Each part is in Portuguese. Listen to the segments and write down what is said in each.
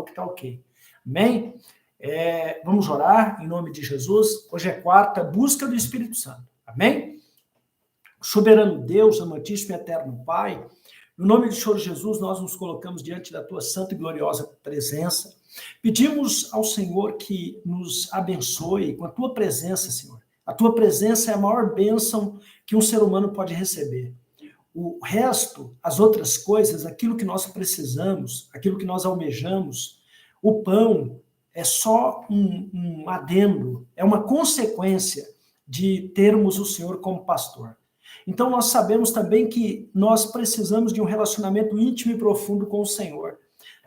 que está ok. Amém? Vamos orar em nome de Jesus. Hoje é quarta, busca do Espírito Santo. Amém? Soberano Deus, amantíssimo e eterno Pai, no nome do Senhor Jesus, nós nos colocamos diante da tua santa e gloriosa presença. Pedimos ao Senhor que nos abençoe com a tua presença, Senhor. A tua presença é a maior bênção que um ser humano pode receber. O resto, as outras coisas, aquilo que nós precisamos, aquilo que nós almejamos, o pão é só um adendo, é uma consequência de termos o Senhor como pastor. Então nós sabemos também que nós precisamos de um relacionamento íntimo e profundo com o Senhor.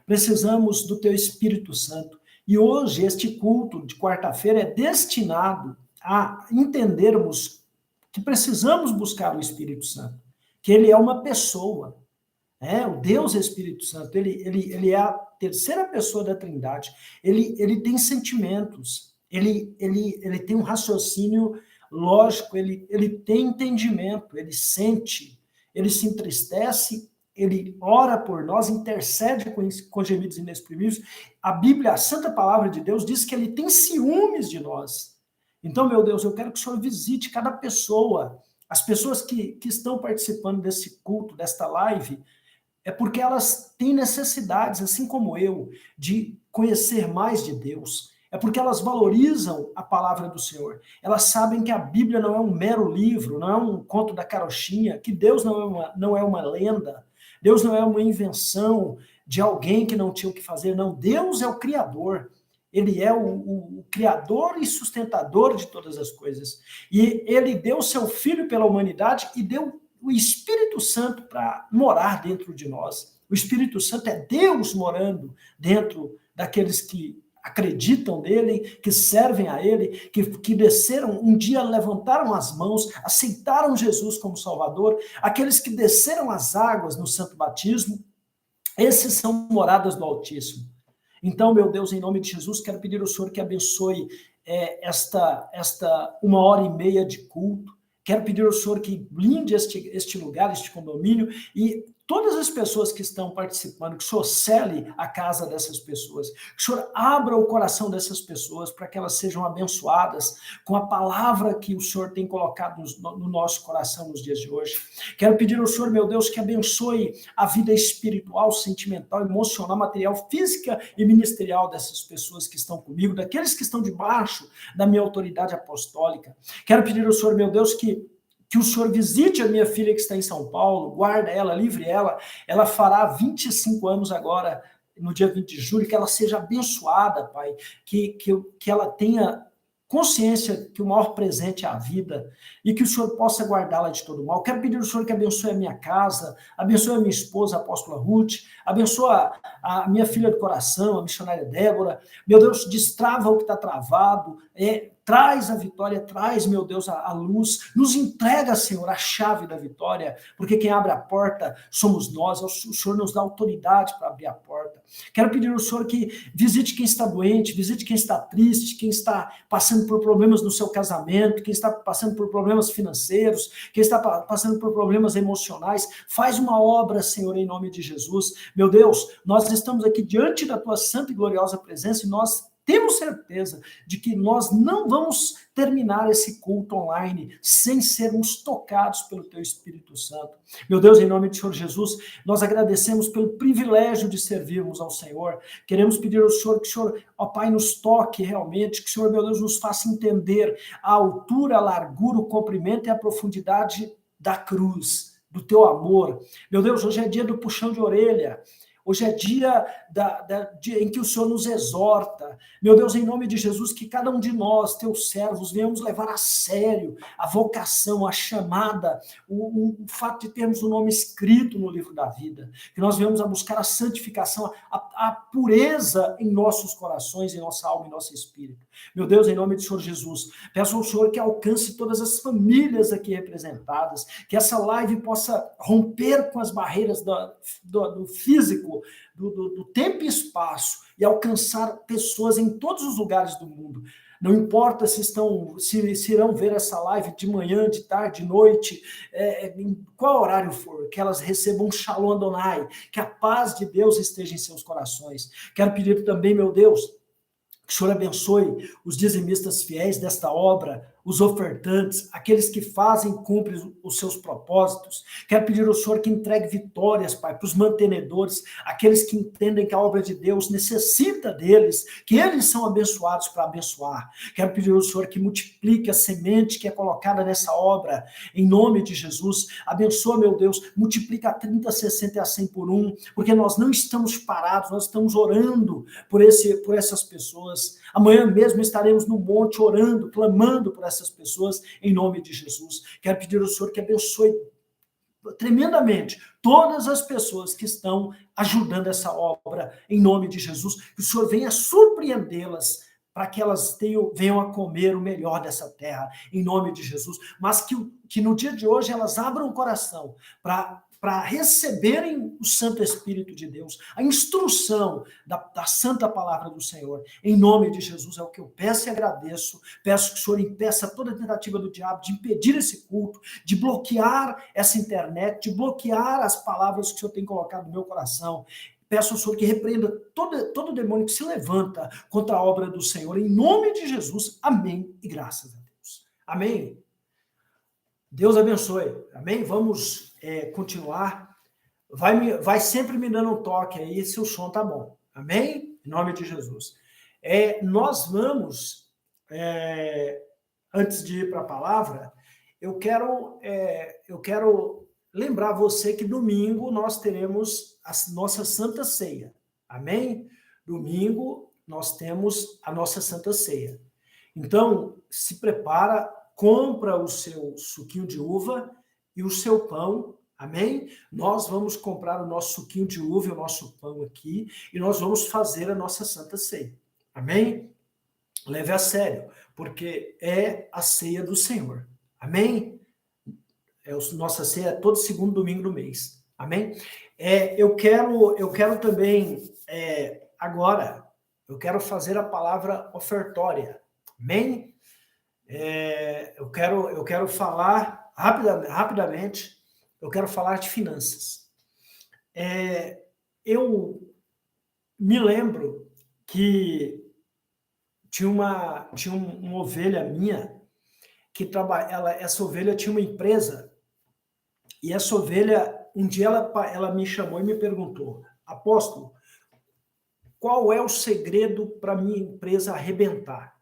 Precisamos do teu Espírito Santo. E hoje este culto de quarta-feira é destinado a entendermos que precisamos buscar o Espírito Santo, que ele é uma pessoa, o Deus Espírito Santo, ele é a terceira pessoa da Trindade, ele tem sentimentos, ele tem um raciocínio lógico, ele tem entendimento, ele sente, ele se entristece, ele ora por nós, intercede com gemidos inexprimíveis. A Bíblia, a Santa Palavra de Deus, diz que ele tem ciúmes de nós. Então, meu Deus, eu quero que o Senhor visite cada pessoa, as pessoas que estão participando desse culto, desta live, é porque elas têm necessidades, assim como eu, de conhecer mais de Deus. É porque elas valorizam a palavra do Senhor. Elas sabem que a Bíblia não é um mero livro, não é um conto da carochinha, que Deus não é uma lenda, Deus não é uma invenção de alguém que não tinha o que fazer, não. Deus é o Criador. Ele é o Criador e sustentador de todas as coisas. E ele deu seu Filho pela humanidade e deu o Espírito Santo para morar dentro de nós. O Espírito Santo é Deus morando dentro daqueles que acreditam nele, que servem a ele, que desceram, um dia levantaram as mãos, aceitaram Jesus como Salvador, aqueles que desceram as águas no santo batismo, esses são moradas do Altíssimo. Então, meu Deus, em nome de Jesus, quero pedir ao Senhor que abençoe esta 1h30 de culto. Quero pedir ao Senhor que blinde este lugar, este condomínio, e todas as pessoas que estão participando, que o Senhor cele a casa dessas pessoas, que o Senhor abra o coração dessas pessoas para que elas sejam abençoadas com a palavra que o Senhor tem colocado no nosso coração nos dias de hoje. Quero pedir ao Senhor, meu Deus, que abençoe a vida espiritual, sentimental, emocional, material, física e ministerial dessas pessoas que estão comigo, daqueles que estão debaixo da minha autoridade apostólica. Quero pedir ao Senhor, meu Deus, que o Senhor visite a minha filha que está em São Paulo, guarda ela, livre ela fará 25 anos agora, no dia 20 de julho, que ela seja abençoada, Pai, que ela tenha consciência que o maior presente é a vida e que o Senhor possa guardá-la de todo mal. Quero pedir ao Senhor que abençoe a minha casa, abençoe a minha esposa, a apóstola Ruth, abençoe a minha filha do coração, a missionária Débora. Meu Deus, destrava o que está travado, traz a vitória, traz, meu Deus, a luz, nos entrega, Senhor, a chave da vitória, porque quem abre a porta somos nós, o Senhor nos dá autoridade para abrir a porta. Quero pedir ao Senhor que visite quem está doente, visite quem está triste, quem está passando por problemas no seu casamento, quem está passando por problemas financeiros, quem está passando por problemas emocionais. Faz uma obra, Senhor, em nome de Jesus. Meu Deus, nós estamos aqui diante da tua santa e gloriosa presença e nós temos certeza de que nós não vamos terminar esse culto online sem sermos tocados pelo teu Espírito Santo. Meu Deus, em nome do Senhor Jesus, nós agradecemos pelo privilégio de servirmos ao Senhor. Queremos pedir ao Senhor que o Senhor, ó Pai, nos toque realmente, que o Senhor, meu Deus, nos faça entender a altura, a largura, o comprimento e a profundidade da cruz, do teu amor. Meu Deus, hoje é dia do puxão de orelha. Hoje é dia em que o Senhor nos exorta. Meu Deus, em nome de Jesus, que cada um de nós, teus servos, venhamos levar a sério a vocação, a chamada, o fato de termos o nome escrito no livro da vida. Que nós venhamos a buscar a santificação, a pureza em nossos corações, em nossa alma e nosso espírito. Meu Deus, em nome do Senhor Jesus, peço ao Senhor que alcance todas as famílias aqui representadas, que essa live possa romper com as barreiras do físico, do tempo e espaço, e alcançar pessoas em todos os lugares do mundo. Não importa se irão ver essa live de manhã, de tarde, de noite, em qual horário for, que elas recebam um Shalom Adonai, que a paz de Deus esteja em seus corações. Quero pedir também, meu Deus, que o Senhor abençoe os dizimistas fiéis desta obra, os ofertantes, aqueles que fazem e cumprem os seus propósitos. Quero pedir ao Senhor que entregue vitórias, Pai, para os mantenedores, aqueles que entendem que a obra de Deus necessita deles, que eles são abençoados para abençoar. Quero pedir ao Senhor que multiplique a semente que é colocada nessa obra, em nome de Jesus. Abençoa, meu Deus, multiplica a 30, 60 e a 100 por um, porque nós não estamos parados, nós estamos orando por essas pessoas. Amanhã mesmo estaremos no monte orando, clamando por essas pessoas, em nome de Jesus. Quero pedir ao Senhor que abençoe tremendamente todas as pessoas que estão ajudando essa obra, em nome de Jesus, que o Senhor venha surpreendê-las, para que elas venham a comer o melhor dessa terra, em nome de Jesus, mas que no dia de hoje elas abram o coração para receberem o Santo Espírito de Deus, a instrução da santa palavra do Senhor. Em nome de Jesus é o que eu peço e agradeço. Peço que o Senhor impeça toda tentativa do diabo de impedir esse culto, de bloquear essa internet, de bloquear as palavras que o Senhor tem colocado no meu coração. Peço ao Senhor que repreenda todo demônio que se levanta contra a obra do Senhor. Em nome de Jesus, amém e graças a Deus. Amém. Deus abençoe. Amém? Vamos continuar. Vai sempre me dando um toque aí se o som tá bom. Amém? Em nome de Jesus. Nós vamos, antes de ir para a palavra, eu quero lembrar você que domingo nós teremos a nossa Santa Ceia. Amém? Domingo nós temos a nossa Santa Ceia. Então, se prepara, compra o seu suquinho de uva e o seu pão, amém? Nós vamos comprar o nosso suquinho de uva e o nosso pão aqui e nós vamos fazer a nossa Santa Ceia, amém? Leve a sério, porque é a ceia do Senhor, amém? Nossa ceia é todo segundo domingo do mês, amém? Eu quero também, agora, eu quero fazer a palavra ofertória, amém? Eu quero falar rapidamente, eu quero falar de finanças. Eu me lembro que tinha uma ovelha minha, que essa ovelha tinha uma empresa, e essa ovelha, um dia ela me chamou e me perguntou: apóstolo, qual é o segredo para minha empresa arrebentar?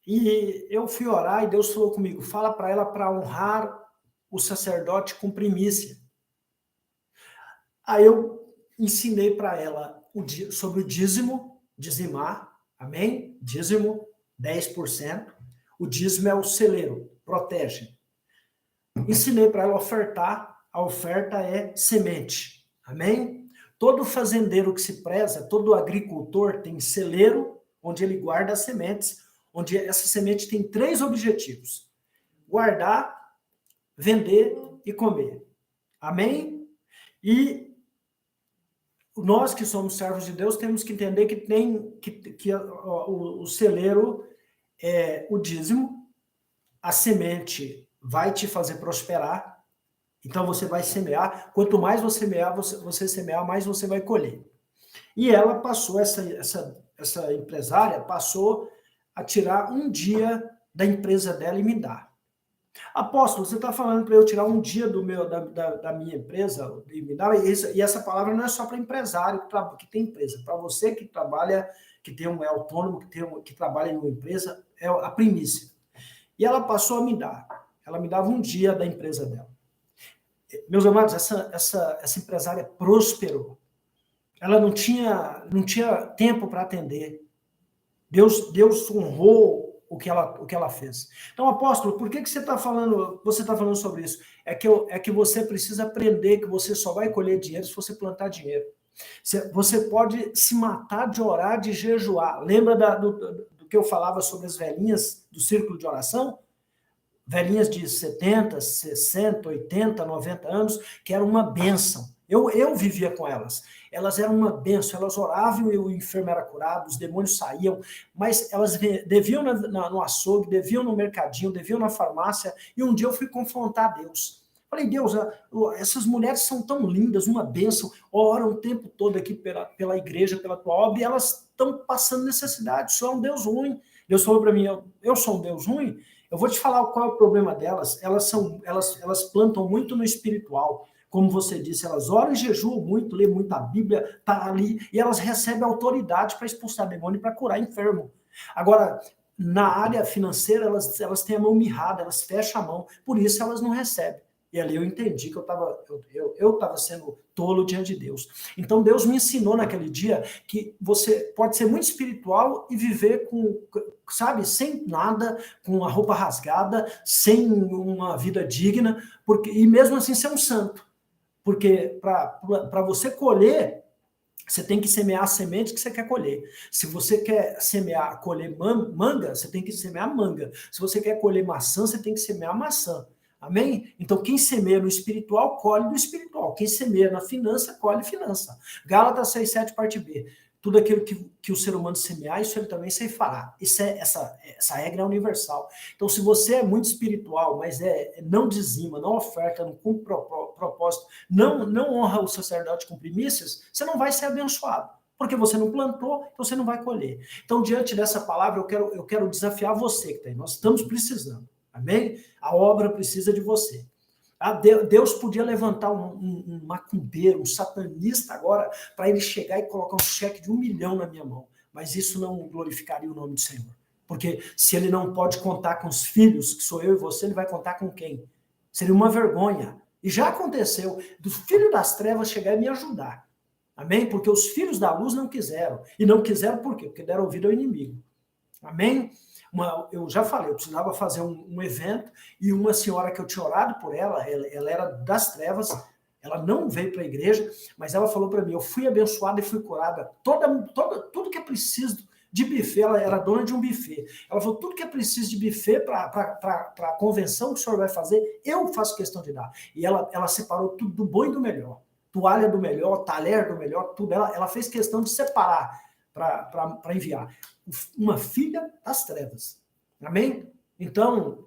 E eu fui orar e Deus falou comigo: fala para ela para honrar o sacerdote com primícia. Aí eu ensinei para ela sobre o dízimo, dizimar, amém? Dízimo, 10%. O dízimo é o celeiro, protege. Ensinei para ela ofertar, a oferta é semente, amém? Todo fazendeiro que se preza, todo agricultor tem celeiro, onde ele guarda as sementes, onde essa semente tem 3 objetivos: guardar, vender e comer. Amém? E nós que somos servos de Deus temos que entender que o celeiro é o dízimo, a semente vai te fazer prosperar, então você vai semear, quanto mais você semear, mais você vai colher. E ela passou, essa empresária passou a tirar um dia da empresa dela e me dar. Apóstolo, você está falando para eu tirar um dia da minha empresa e me dar? E essa palavra não é só para empresário que tem empresa. Para você que trabalha, é autônomo, que trabalha em uma empresa, é a primícia. E ela passou a me dar. Ela me dava um dia da empresa dela. Meus amados, essa empresária prosperou. Ela não tinha tempo para atender. Deus honrou o que ela fez. Então, apóstolo, por que você está falando sobre isso? É que você precisa aprender que você só vai colher dinheiro se você plantar dinheiro. Você pode se matar de orar, de jejuar. Lembra do que eu falava sobre as velhinhas do círculo de oração? Velhinhas de 70, 60, 80, 90 anos, que era uma bênção. Eu vivia com elas. Elas eram uma bênção, elas oravam e o enfermo era curado, os demônios saíam, mas elas deviam no açougue, deviam no mercadinho, deviam na farmácia, e um dia eu fui confrontar Deus. Falei, Deus, essas mulheres são tão lindas, uma bênção, oram o tempo todo aqui pela igreja, pela tua obra, e elas estão passando necessidade, o Senhor é um Deus ruim. Deus falou para mim, eu sou um Deus ruim? Eu vou te falar qual é o problema delas. Elas plantam muito no espiritual. Como você disse, elas oram e jejuam muito, lê muito a Bíblia, tá ali, e elas recebem autoridade para expulsar demônio e para curar enfermo. Agora, na área financeira, elas têm a mão mirrada, elas fecham a mão, por isso elas não recebem. E ali eu entendi que eu estava sendo tolo diante de Deus. Então Deus me ensinou naquele dia que você pode ser muito espiritual e viver com, sabe, sem nada, com a roupa rasgada, sem uma vida digna, e mesmo assim ser um santo. Porque para você colher, você tem que semear a semente que você quer colher. Se você quer colher manga, você tem que semear manga. Se você quer colher maçã, você tem que semear maçã. Amém? Então, quem semeia no espiritual, colhe do espiritual. Quem semeia na finança, colhe finança. Gálatas 6:7, parte B. Tudo aquilo que o ser humano semear, isso ele também ceifará. Essa regra é universal. Então, se você é muito espiritual, mas não dizima, não oferta, não cumpre propósito, não honra o sacerdote com primícias, você não vai ser abençoado. Porque você não plantou, então você não vai colher. Então, diante dessa palavra, eu quero desafiar você que está aí. Nós estamos precisando. Amém? A obra precisa de você. Deus podia levantar um macumbeiro, um satanista agora, para ele chegar e colocar um cheque de 1 milhão na minha mão. Mas isso não glorificaria o nome do Senhor. Porque se ele não pode contar com os filhos, que sou eu e você, ele vai contar com quem? Seria uma vergonha. E já aconteceu do filho das trevas chegar e me ajudar. Amém? Porque os filhos da luz não quiseram. E não quiseram por quê? Porque deram ouvido ao inimigo. Amém? Eu já falei, eu precisava fazer um evento e uma senhora que eu tinha orado por ela era das trevas, ela não veio para a igreja, mas ela falou para mim, eu fui abençoada e fui curada, tudo que é preciso de buffet, ela era dona de um buffet, ela falou, tudo que é preciso de buffet para a convenção que o senhor vai fazer, eu faço questão de dar. E ela separou tudo do bom e do melhor, toalha do melhor, talher do melhor, tudo, ela fez questão de separar para enviar. Uma filha das trevas. Amém? Então,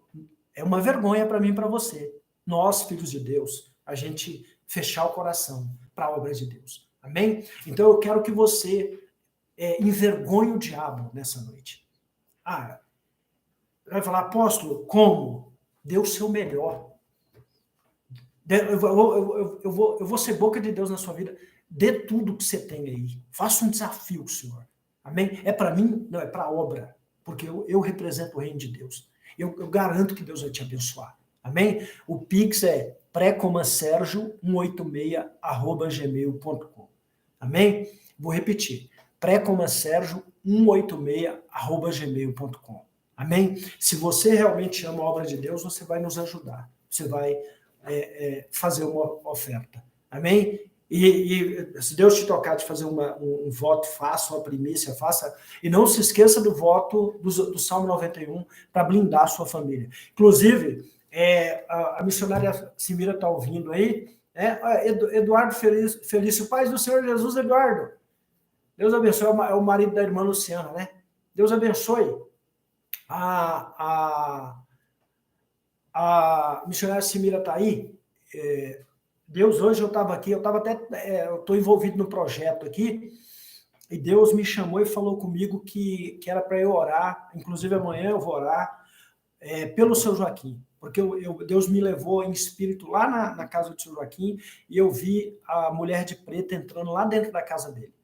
é uma vergonha para mim e para você. Nós, filhos de Deus, a gente fechar o coração para a obra de Deus. Amém? Então, eu quero que você envergonhe o diabo nessa noite. Vai falar, apóstolo, como? Dê o seu melhor. Eu vou ser boca de Deus na sua vida. Dê tudo que você tem aí. Faça um desafio, Senhor. Amém? É para mim? Não, é para a obra. Porque eu represento o reino de Deus. Eu garanto que Deus vai te abençoar. Amém? O Pix é precomasergio186@gmail.com. Amém? Vou repetir. precomasergio186@gmail.com. Amém? Se você realmente ama a obra de Deus, você vai nos ajudar. Você vai fazer uma oferta. Amém? E se Deus te tocar de fazer um voto, faça, uma primícia, faça. E não se esqueça do voto do Salmo 91 para blindar a sua família. Inclusive, a missionária Simira está ouvindo aí. Eduardo Felício, paz do Senhor Jesus, Eduardo. Deus abençoe, é o marido da irmã Luciana, né? Deus abençoe. A missionária Simira está aí. Deus, hoje eu estava aqui, eu estou envolvido no projeto aqui, e Deus me chamou e falou comigo que era para eu orar, inclusive amanhã eu vou orar, pelo seu Joaquim, porque Deus me levou em espírito lá na casa do seu Joaquim, e eu vi a mulher de preto entrando lá dentro da casa dele,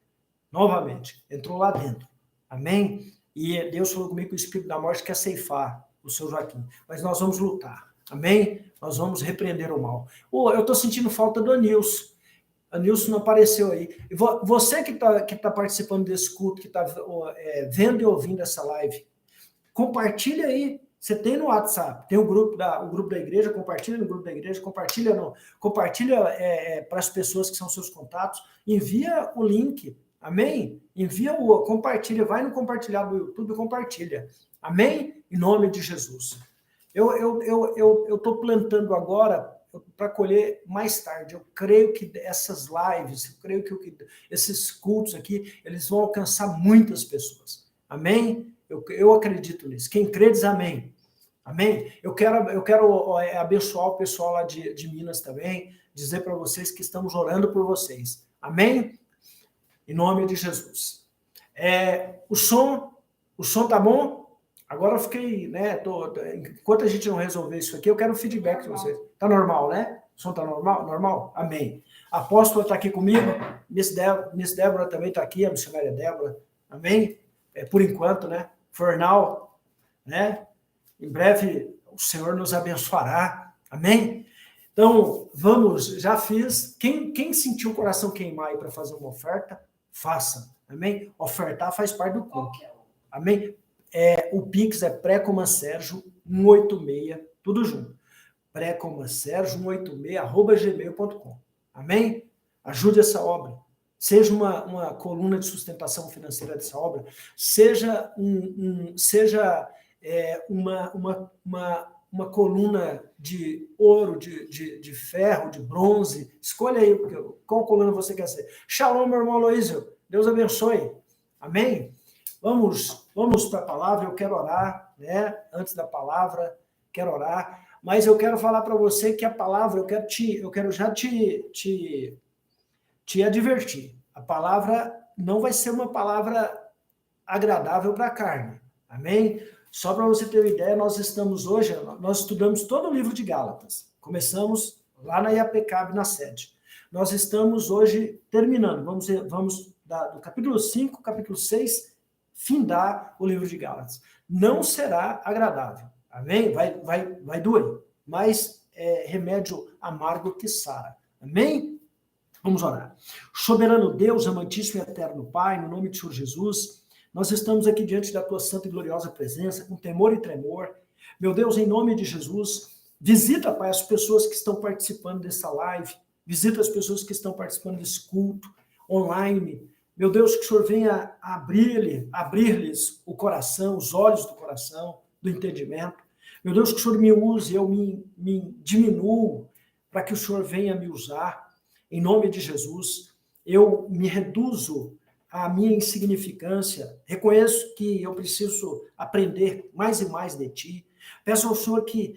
novamente, entrou lá dentro, amém? E Deus falou comigo que o espírito da morte quer ceifar o seu Joaquim, mas nós vamos lutar. Amém? Nós vamos repreender o mal. Eu estou sentindo falta do Anilson. Anilson não apareceu aí. Você que tá participando desse culto, que está vendo e ouvindo essa live, compartilha aí. Você tem no WhatsApp, tem o grupo da igreja, compartilha no grupo da igreja, compartilha para as pessoas que são seus contatos, envia o link. Amém? Compartilha, vai no compartilhar do YouTube e compartilha. Amém? Em nome de Jesus. Eu estou plantando agora para colher mais tarde. Eu creio que essas lives, eu creio que esses cultos aqui, eles vão alcançar muitas pessoas. Amém? Eu acredito nisso. Quem crê diz amém. Amém? Eu quero abençoar o pessoal lá de Minas também, dizer para vocês que estamos orando por vocês. Amém? Em nome de Jesus. O som tá bom? Agora eu fiquei, né? Enquanto a gente não resolver isso aqui, eu quero feedback de vocês. Tá normal, né? O som tá normal? Normal? Amém. A apóstola está aqui comigo, Miss Débora também está aqui, a missionária Débora. Amém? Por enquanto, né? For now, né? Em breve o Senhor nos abençoará. Amém? Então, vamos, já fiz. Quem sentiu o coração queimar aí para fazer uma oferta, faça. Amém? Ofertar faz parte do culto. Amém? O Pix é precomansergio186, tudo junto. precomansergio186@gmail.com. Amém? Ajude essa obra. Seja uma coluna de sustentação financeira dessa obra, seja uma coluna de ouro, de ferro, de bronze. Escolha aí qual coluna você quer ser. Shalom, meu irmão Aloísio. Deus abençoe. Amém? Vamos para a palavra. Eu quero orar, né? Antes da palavra, quero orar. Mas eu quero falar para você que a palavra, eu quero já te advertir. A palavra não vai ser uma palavra agradável para a carne. Amém? Só para você ter uma ideia, nós estudamos todo o livro de Gálatas. Começamos lá na IAPCAB, na sede. Nós estamos hoje terminando. Vamos do capítulo 5, capítulo 6, findar o livro de Gálatas. Não será agradável. Amém? Vai doer. Mas é remédio amargo que sara. Amém? Vamos orar. Soberano Deus, amantíssimo e eterno Pai, no nome de Senhor Jesus, nós estamos aqui diante da tua santa e gloriosa presença, com temor e tremor. Meu Deus, em nome de Jesus, visita, Pai, as pessoas que estão participando dessa live, visita as pessoas que estão participando desse culto online. Meu Deus, que o Senhor venha abrir-lhes o coração, os olhos do coração, do entendimento. Meu Deus, que o Senhor me use, eu me diminuo, para que o Senhor venha me usar. Em nome de Jesus, eu me reduzo à minha insignificância, reconheço que eu preciso aprender mais e mais de Ti. Peço ao Senhor que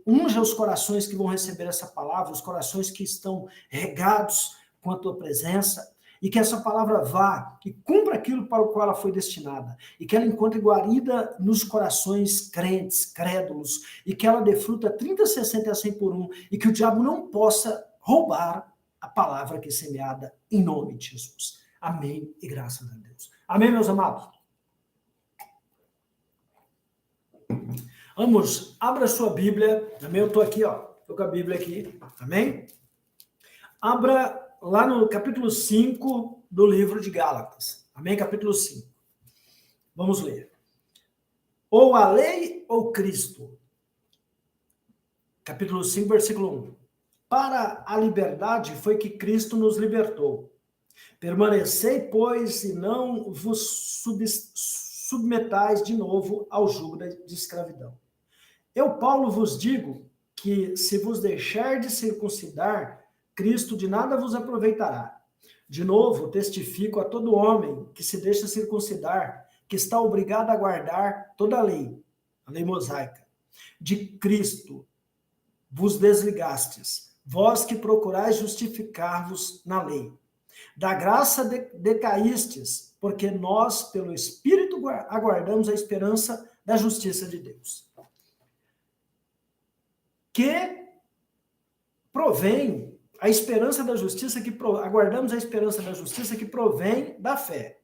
unja os corações que vão receber essa palavra, os corações que estão regados com a Tua presença, e que essa palavra vá e cumpra aquilo para o qual ela foi destinada, e que ela encontre guarida nos corações crentes, crédulos, e que ela dê fruta 30, 60 e 100 por um, e que o diabo não possa roubar a palavra que é semeada em nome de Jesus. Amém e graças a Deus. Amém, meus amados? Vamos, abra sua Bíblia. Também eu estou aqui, estou com a Bíblia aqui. Amém? Abra lá no capítulo 5 do livro de Gálatas. Amém? Capítulo 5. Vamos ler. Ou a lei ou Cristo. Capítulo 5, versículo 1. Para a liberdade foi que Cristo nos libertou. Permanecei, pois, e não vos submetais de novo ao jugo de escravidão. Eu, Paulo, vos digo que se vos deixar de circuncidar, Cristo de nada vos aproveitará. De novo, testifico a todo homem que se deixa circuncidar, que está obrigado a guardar toda a lei mosaica. De Cristo vos desligastes, vós que procurais justificar-vos na lei. Da graça decaístes, porque nós, pelo Espírito, aguardamos a esperança da justiça de Deus. Que provém a esperança da justiça, aguardamos a esperança da justiça que provém da fé.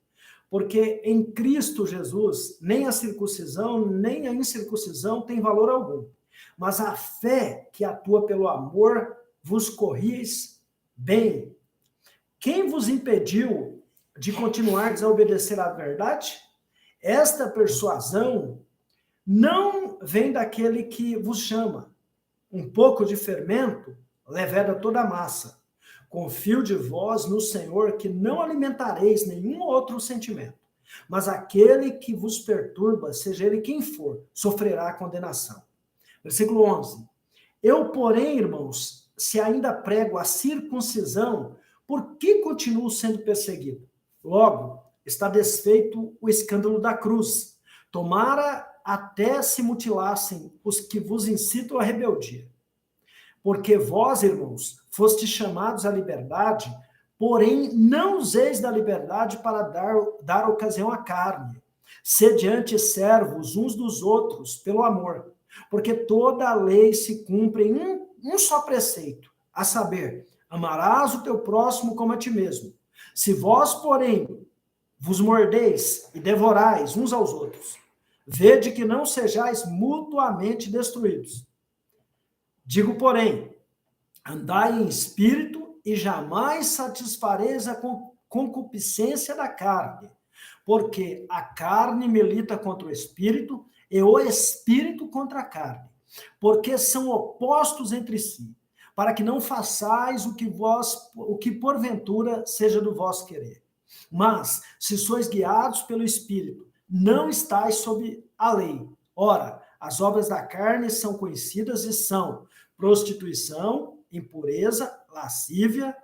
Porque em Cristo Jesus, nem a circuncisão, nem a incircuncisão tem valor algum. Mas a fé que atua pelo amor vos corris bem. Quem vos impediu de continuar a desobedecer à verdade? Esta persuasão não vem daquele que vos chama. Um pouco de fermento leveda toda a massa. Confio de vós no Senhor que não alimentareis nenhum outro sentimento, mas aquele que vos perturba, seja ele quem for, sofrerá a condenação. Versículo 11. Eu, porém, irmãos, se ainda prego a circuncisão, por que continuo sendo perseguido? Logo, está desfeito o escândalo da cruz. Tomara até se mutilassem os que vos incitam à rebeldia. Porque vós, irmãos, fostes chamados à liberdade, porém não useis da liberdade para dar ocasião à carne. Sede antes servos uns dos outros pelo amor, porque toda a lei se cumpre em um só preceito, a saber, amarás o teu próximo como a ti mesmo. Se vós, porém, vos mordeis e devorais uns aos outros, vede que não sejais mutuamente destruídos. Digo, porém, andai em espírito e jamais satisfareis a concupiscência da carne, porque a carne milita contra o espírito e o espírito contra a carne, porque são opostos entre si, para que não façais o que porventura seja do vosso querer. Mas, se sois guiados pelo espírito, não estáis sob a lei. Ora, as obras da carne são conhecidas e são prostituição, impureza, lascívia,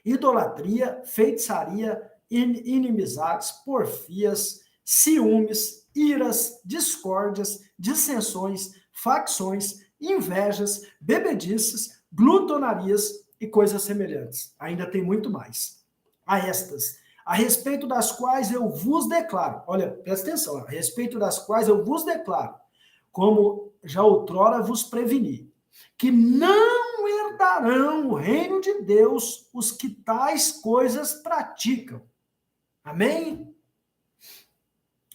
idolatria, feitiçaria, inimizades, porfias, ciúmes, iras, discórdias, dissensões, facções, invejas, bebedices, glutonarias e coisas semelhantes. Ainda tem muito mais. A estas, a respeito das quais eu vos declaro, olha, presta atenção, a respeito das quais eu vos declaro, como já outrora vos preveni, que não herdarão o reino de Deus os que tais coisas praticam. Amém?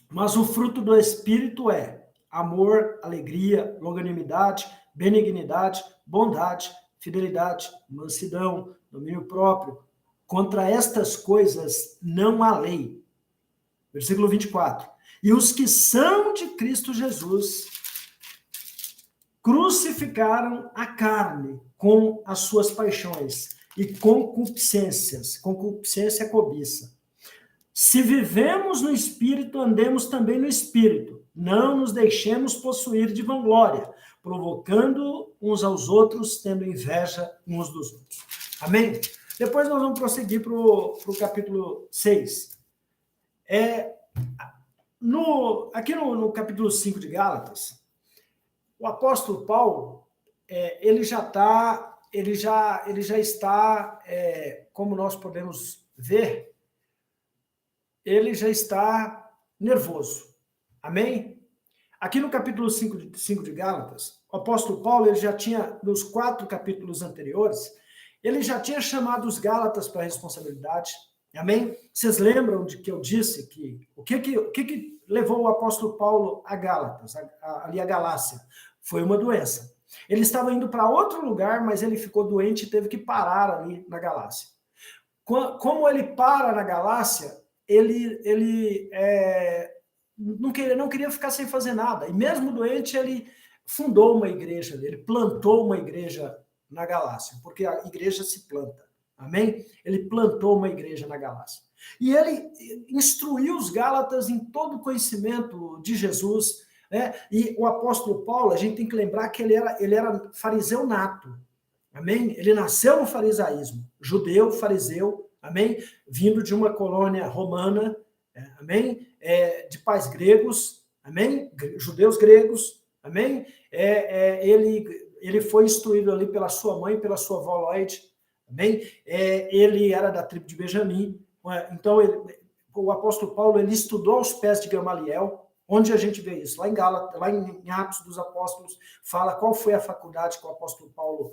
Mas o fruto do Espírito é amor, alegria, longanimidade, benignidade, bondade, fidelidade, mansidão, domínio próprio. Contra estas coisas não há lei. Versículo 24. E os que são de Cristo Jesus crucificaram a carne com as suas paixões e concupiscências. Concupiscência é cobiça. Se vivemos no Espírito, andemos também no Espírito. Não nos deixemos possuir de vanglória, provocando uns aos outros, tendo inveja uns dos outros. Amém? Depois nós vamos prosseguir para o capítulo 6. Aqui no capítulo 5 de Gálatas, o apóstolo Paulo, ele já está, como nós podemos ver, ele já está nervoso. Amém? Aqui no capítulo 5 de Gálatas, o apóstolo Paulo, ele já tinha, nos 4 capítulos anteriores, ele já tinha chamado os Gálatas para a responsabilidade. Amém? Vocês lembram de que eu disse que o que levou o apóstolo Paulo a Gálatas, ali a Galácia? Foi uma doença. Ele estava indo para outro lugar, mas ele ficou doente e teve que parar ali na Galácia. Como ele para na Galácia, ele não queria ficar sem fazer nada. E mesmo doente, ele fundou uma igreja, ele plantou uma igreja na Galácia, porque a igreja se planta. Amém? Ele plantou uma igreja na Galácia. E ele instruiu os Gálatas em todo o conhecimento de Jesus. E o apóstolo Paulo, a gente tem que lembrar que ele era fariseu nato. Amém? Ele nasceu no farisaísmo. Judeu, fariseu. Amém? Vindo de uma colônia romana. Amém? De pais gregos. Amém? Judeus gregos. Amém? Ele foi instruído ali pela sua mãe, pela sua avó Lloyd. Amém? Ele era da tribo de Benjamim. Então, o apóstolo Paulo, ele estudou aos pés de Gamaliel. Onde a gente vê isso? Lá em Atos dos Apóstolos, fala qual foi a faculdade que o apóstolo Paulo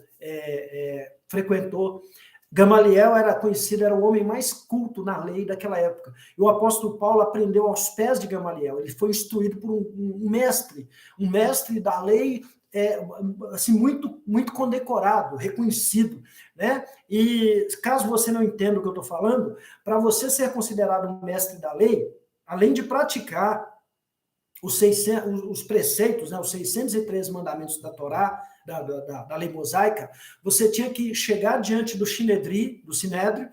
frequentou. Gamaliel era conhecido, era o homem mais culto na lei daquela época. E o apóstolo Paulo aprendeu aos pés de Gamaliel. Ele foi instruído por um mestre da lei, assim, muito, muito condecorado, reconhecido, né? E caso você não entenda o que eu estou falando, para você ser considerado um mestre da lei, além de praticar os preceitos, né, os 613 mandamentos da Torá, da lei mosaica, você tinha que chegar diante do Sinédrio,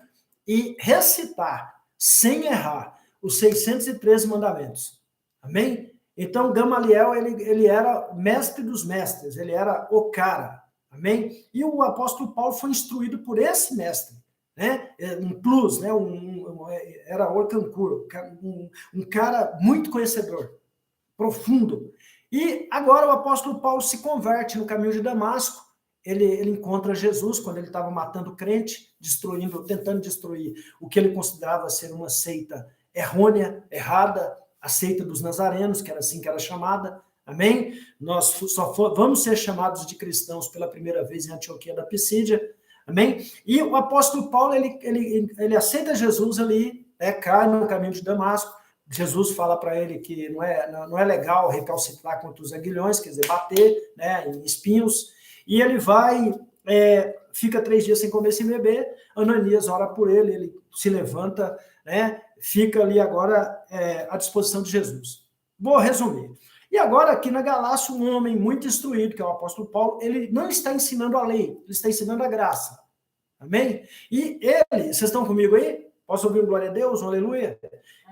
e recitar, sem errar, os 613 mandamentos. Amém? Então, Gamaliel, ele era mestre dos mestres, ele era o cara. Amém? E o apóstolo Paulo foi instruído por esse mestre, né? Um plus, né? Era Orcancur, um cara muito conhecedor, profundo. E agora o apóstolo Paulo se converte no caminho de Damasco. Ele encontra Jesus quando ele estava matando crente, tentando destruir o que ele considerava ser uma seita errônea, errada, a seita dos nazarenos, que era assim que era chamada. Amém? Nós só vamos ser chamados de cristãos pela primeira vez em Antioquia da Pisídia. Amém? E o apóstolo Paulo, ele aceita Jesus ali, cai no caminho de Damasco. Jesus fala para ele que não é legal recalcitrar contra os aguilhões, quer dizer, bater, né, em espinhos. E ele vai, fica 3 dias sem comer, sem beber. Ananias ora por ele, ele se levanta, né, fica ali agora à disposição de Jesus. Vou resumir. E agora, aqui na Galácia, um homem muito instruído, que é o apóstolo Paulo, ele não está ensinando a lei, ele está ensinando a graça. Amém? E vocês estão comigo aí? Posso ouvir um glória a Deus, um aleluia?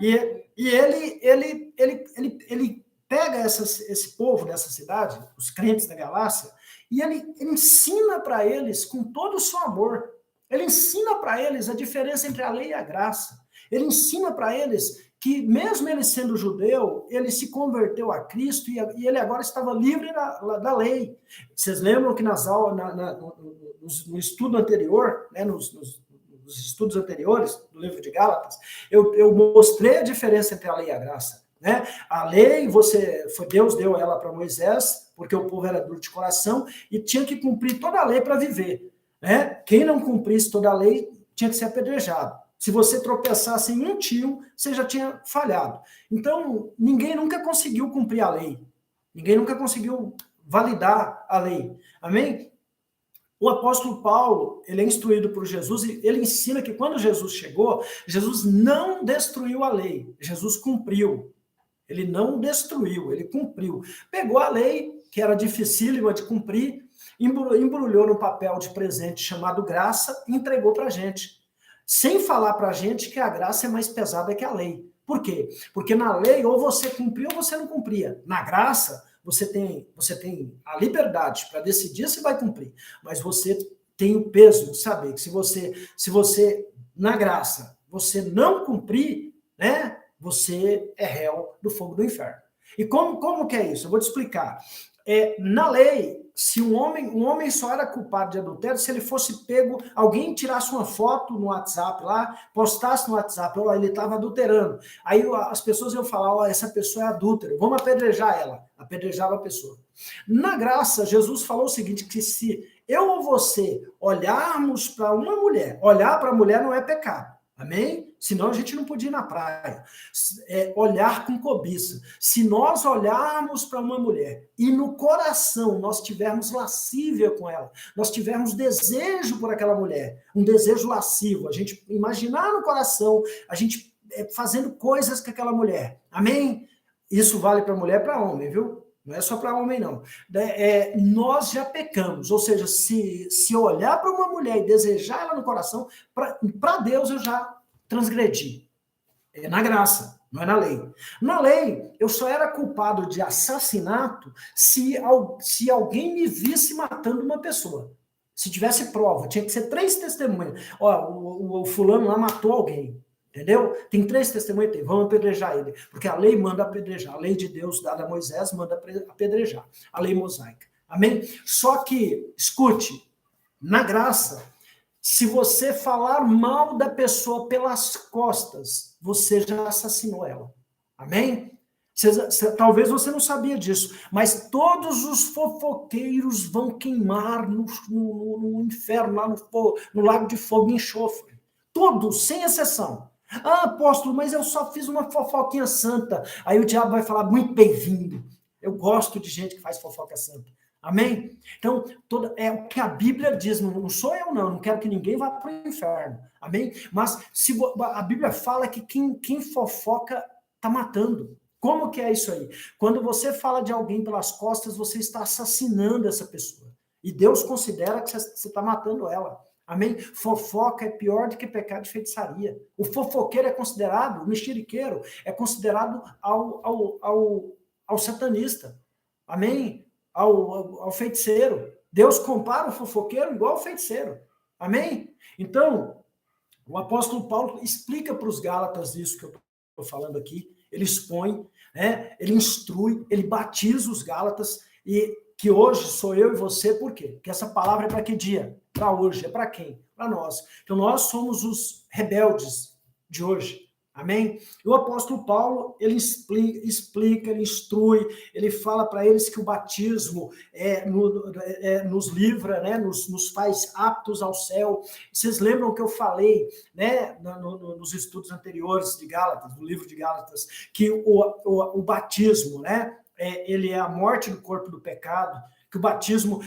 E ele pega esse povo dessa cidade, os crentes da Galácia, e ele ensina para eles com todo o seu amor. Ele ensina para eles a diferença entre a lei e a graça. Ele ensina para eles que, mesmo ele sendo judeu, ele se converteu a Cristo e ele agora estava livre da lei. Vocês lembram que nas aulas, no estudo anterior, né, nos estudos anteriores do livro de Gálatas, eu mostrei a diferença entre a lei e a graça. Né? A lei, Deus deu ela para Moisés, porque o povo era duro de coração e tinha que cumprir toda a lei para viver. Né? Quem não cumprisse toda a lei tinha que ser apedrejado. Se você tropeçasse em um tio, você já tinha falhado. Então, ninguém nunca conseguiu cumprir a lei. Ninguém nunca conseguiu validar a lei. Amém? O apóstolo Paulo, ele é instruído por Jesus e ele ensina que quando Jesus chegou, Jesus não destruiu a lei, Jesus cumpriu. Ele não destruiu, ele cumpriu. Pegou a lei, que era dificílima de cumprir, embrulhou no papel de presente chamado graça e entregou para a gente. Sem falar para a gente que a graça é mais pesada que a lei. Por quê? Porque na lei, ou você cumpriu ou você não cumpria. Na graça, você tem a liberdade para decidir se vai cumprir, mas você tem o peso de saber que se você na graça, você não cumprir, né, você é réu do fogo do inferno. E como que é isso? Eu vou te explicar. Na lei, se um homem só era culpado de adultério se ele fosse pego, alguém tirasse uma foto no WhatsApp lá, postasse no WhatsApp, ele estava adulterando. Aí as pessoas iam falar, essa pessoa é adúltera, vamos apedrejar ela. Apedrejava a pessoa. Na graça, Jesus falou o seguinte, que se eu ou você olharmos para uma mulher, olhar para a mulher não é pecado. Amém? Senão a gente não podia ir na praia. Olhar com cobiça. Se nós olharmos para uma mulher e no coração nós tivermos lascívia com ela, nós tivermos desejo por aquela mulher, um desejo lascivo, a gente imaginar no coração, a gente fazendo coisas com aquela mulher. Amém? Isso vale para mulher e para homem, viu? Não é só para homem, não. Nós já pecamos, ou seja, se olhar para uma mulher e desejar ela no coração, para Deus eu já transgredi. É na graça, não é na lei. Na lei, eu só era culpado de assassinato se alguém me visse matando uma pessoa. Se tivesse prova, tinha que ser 3 testemunhas. O fulano lá matou alguém. Entendeu? Tem 3 testemunhas, vamos apedrejar ele, porque a lei manda apedrejar, a lei de Deus dada a Moisés manda apedrejar, a lei mosaica, amém? Só que, escute, na graça, se você falar mal da pessoa pelas costas, você já assassinou ela, amém? Talvez você não sabia disso, mas todos os fofoqueiros vão queimar no inferno, lá no lago de fogo e enxofre, todos, sem exceção. Apóstolo, mas eu só fiz uma fofoquinha santa. Aí o diabo vai falar, muito bem-vindo. Eu gosto de gente que faz fofoca santa. Amém? Então, é o que a Bíblia diz, não sou eu não quero que ninguém vá para o inferno. Amém? Mas a Bíblia fala que quem fofoca está matando. Como que é isso aí? Quando você fala de alguém pelas costas, você está assassinando essa pessoa. E Deus considera que você está matando ela. Amém? Fofoca é pior do que pecado de feitiçaria. O fofoqueiro é considerado, o mexeriqueiro é considerado ao satanista. Amém? Ao feiticeiro. Deus compara o fofoqueiro igual ao feiticeiro. Amém? Então, o apóstolo Paulo explica para os Gálatas isso que eu estou falando aqui. Ele expõe, né? Ele instrui, ele batiza os Gálatas, e que hoje sou eu e você, por quê? Porque essa palavra é para que dia? Para hoje. É para quem? Para nós. Então nós somos os rebeldes de hoje. Amém? E o apóstolo Paulo, ele explica, ele instrui, ele fala para eles que o batismo nos livra, né, nos faz aptos ao céu. Vocês lembram que eu falei, né, nos estudos anteriores de Gálatas, do livro de Gálatas, que o batismo, né, ele é a morte do corpo do pecado, que o batismo,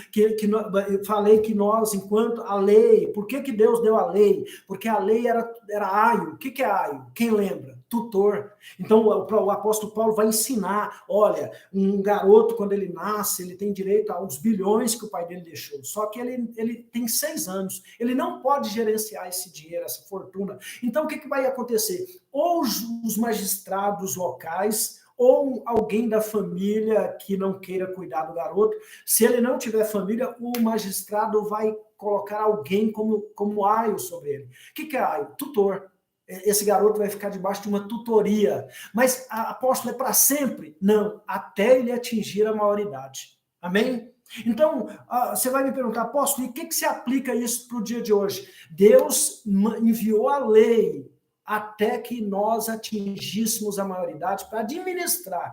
eu falei que nós, enquanto a lei, por que Deus deu a lei? Porque a lei era aio. O que é aio? Quem lembra? Tutor. Então o apóstolo Paulo vai ensinar, olha, um garoto quando ele nasce, ele tem direito aos bilhões que o pai dele deixou, só que ele tem 6 anos, ele não pode gerenciar esse dinheiro, essa fortuna. Então o que vai acontecer? Ou os magistrados locais, ou alguém da família que não queira cuidar do garoto. Se ele não tiver família, o magistrado vai colocar alguém como aio sobre ele. O que é aio? Tutor. Esse garoto vai ficar debaixo de uma tutoria. Mas, apóstolo, é para sempre? Não, até ele atingir a maioridade. Amém? Então, você vai me perguntar, apóstolo, e o que se aplica isso para o dia de hoje? Deus enviou a lei até que nós atingíssemos a maioridade para administrar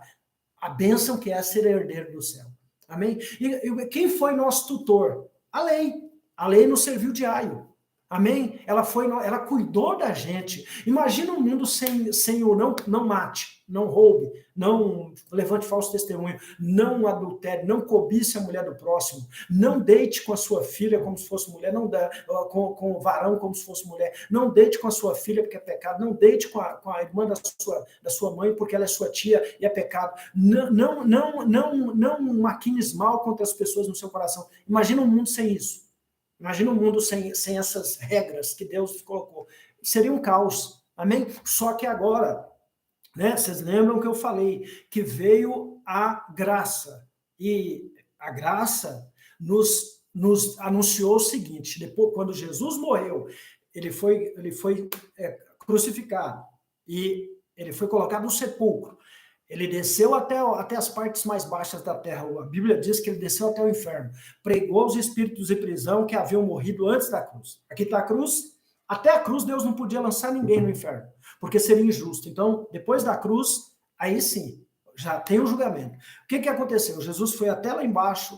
a bênção que é ser herdeiro do céu. Amém? E quem foi nosso tutor? A lei. A lei nos serviu de aio. Amém? Ela cuidou da gente. Imagina um mundo sem o não mate, não roube, não levante falso testemunho, não adultere, não cobice a mulher do próximo, não deite com a sua filha como se fosse mulher, não com o varão como se fosse mulher, não deite com a sua filha porque é pecado, não deite com a irmã da sua mãe porque ela é sua tia e é pecado. Não maquines mal contra as pessoas no seu coração. Imagina um mundo sem isso. Imagina um mundo sem essas regras que Deus colocou. Seria um caos, amém? Só que agora, né, vocês lembram que eu falei que veio a graça. E a graça nos anunciou o seguinte, depois, quando Jesus morreu, ele foi crucificado e ele foi colocado no sepulcro. Ele desceu até as partes mais baixas da terra. A Bíblia diz que ele desceu até o inferno. Pregou os espíritos de prisão que haviam morrido antes da cruz. Aqui está a cruz. Até a cruz, Deus não podia lançar ninguém no inferno, porque seria injusto. Então, depois da cruz, aí sim, já tem o julgamento. O que aconteceu? Jesus foi até lá embaixo,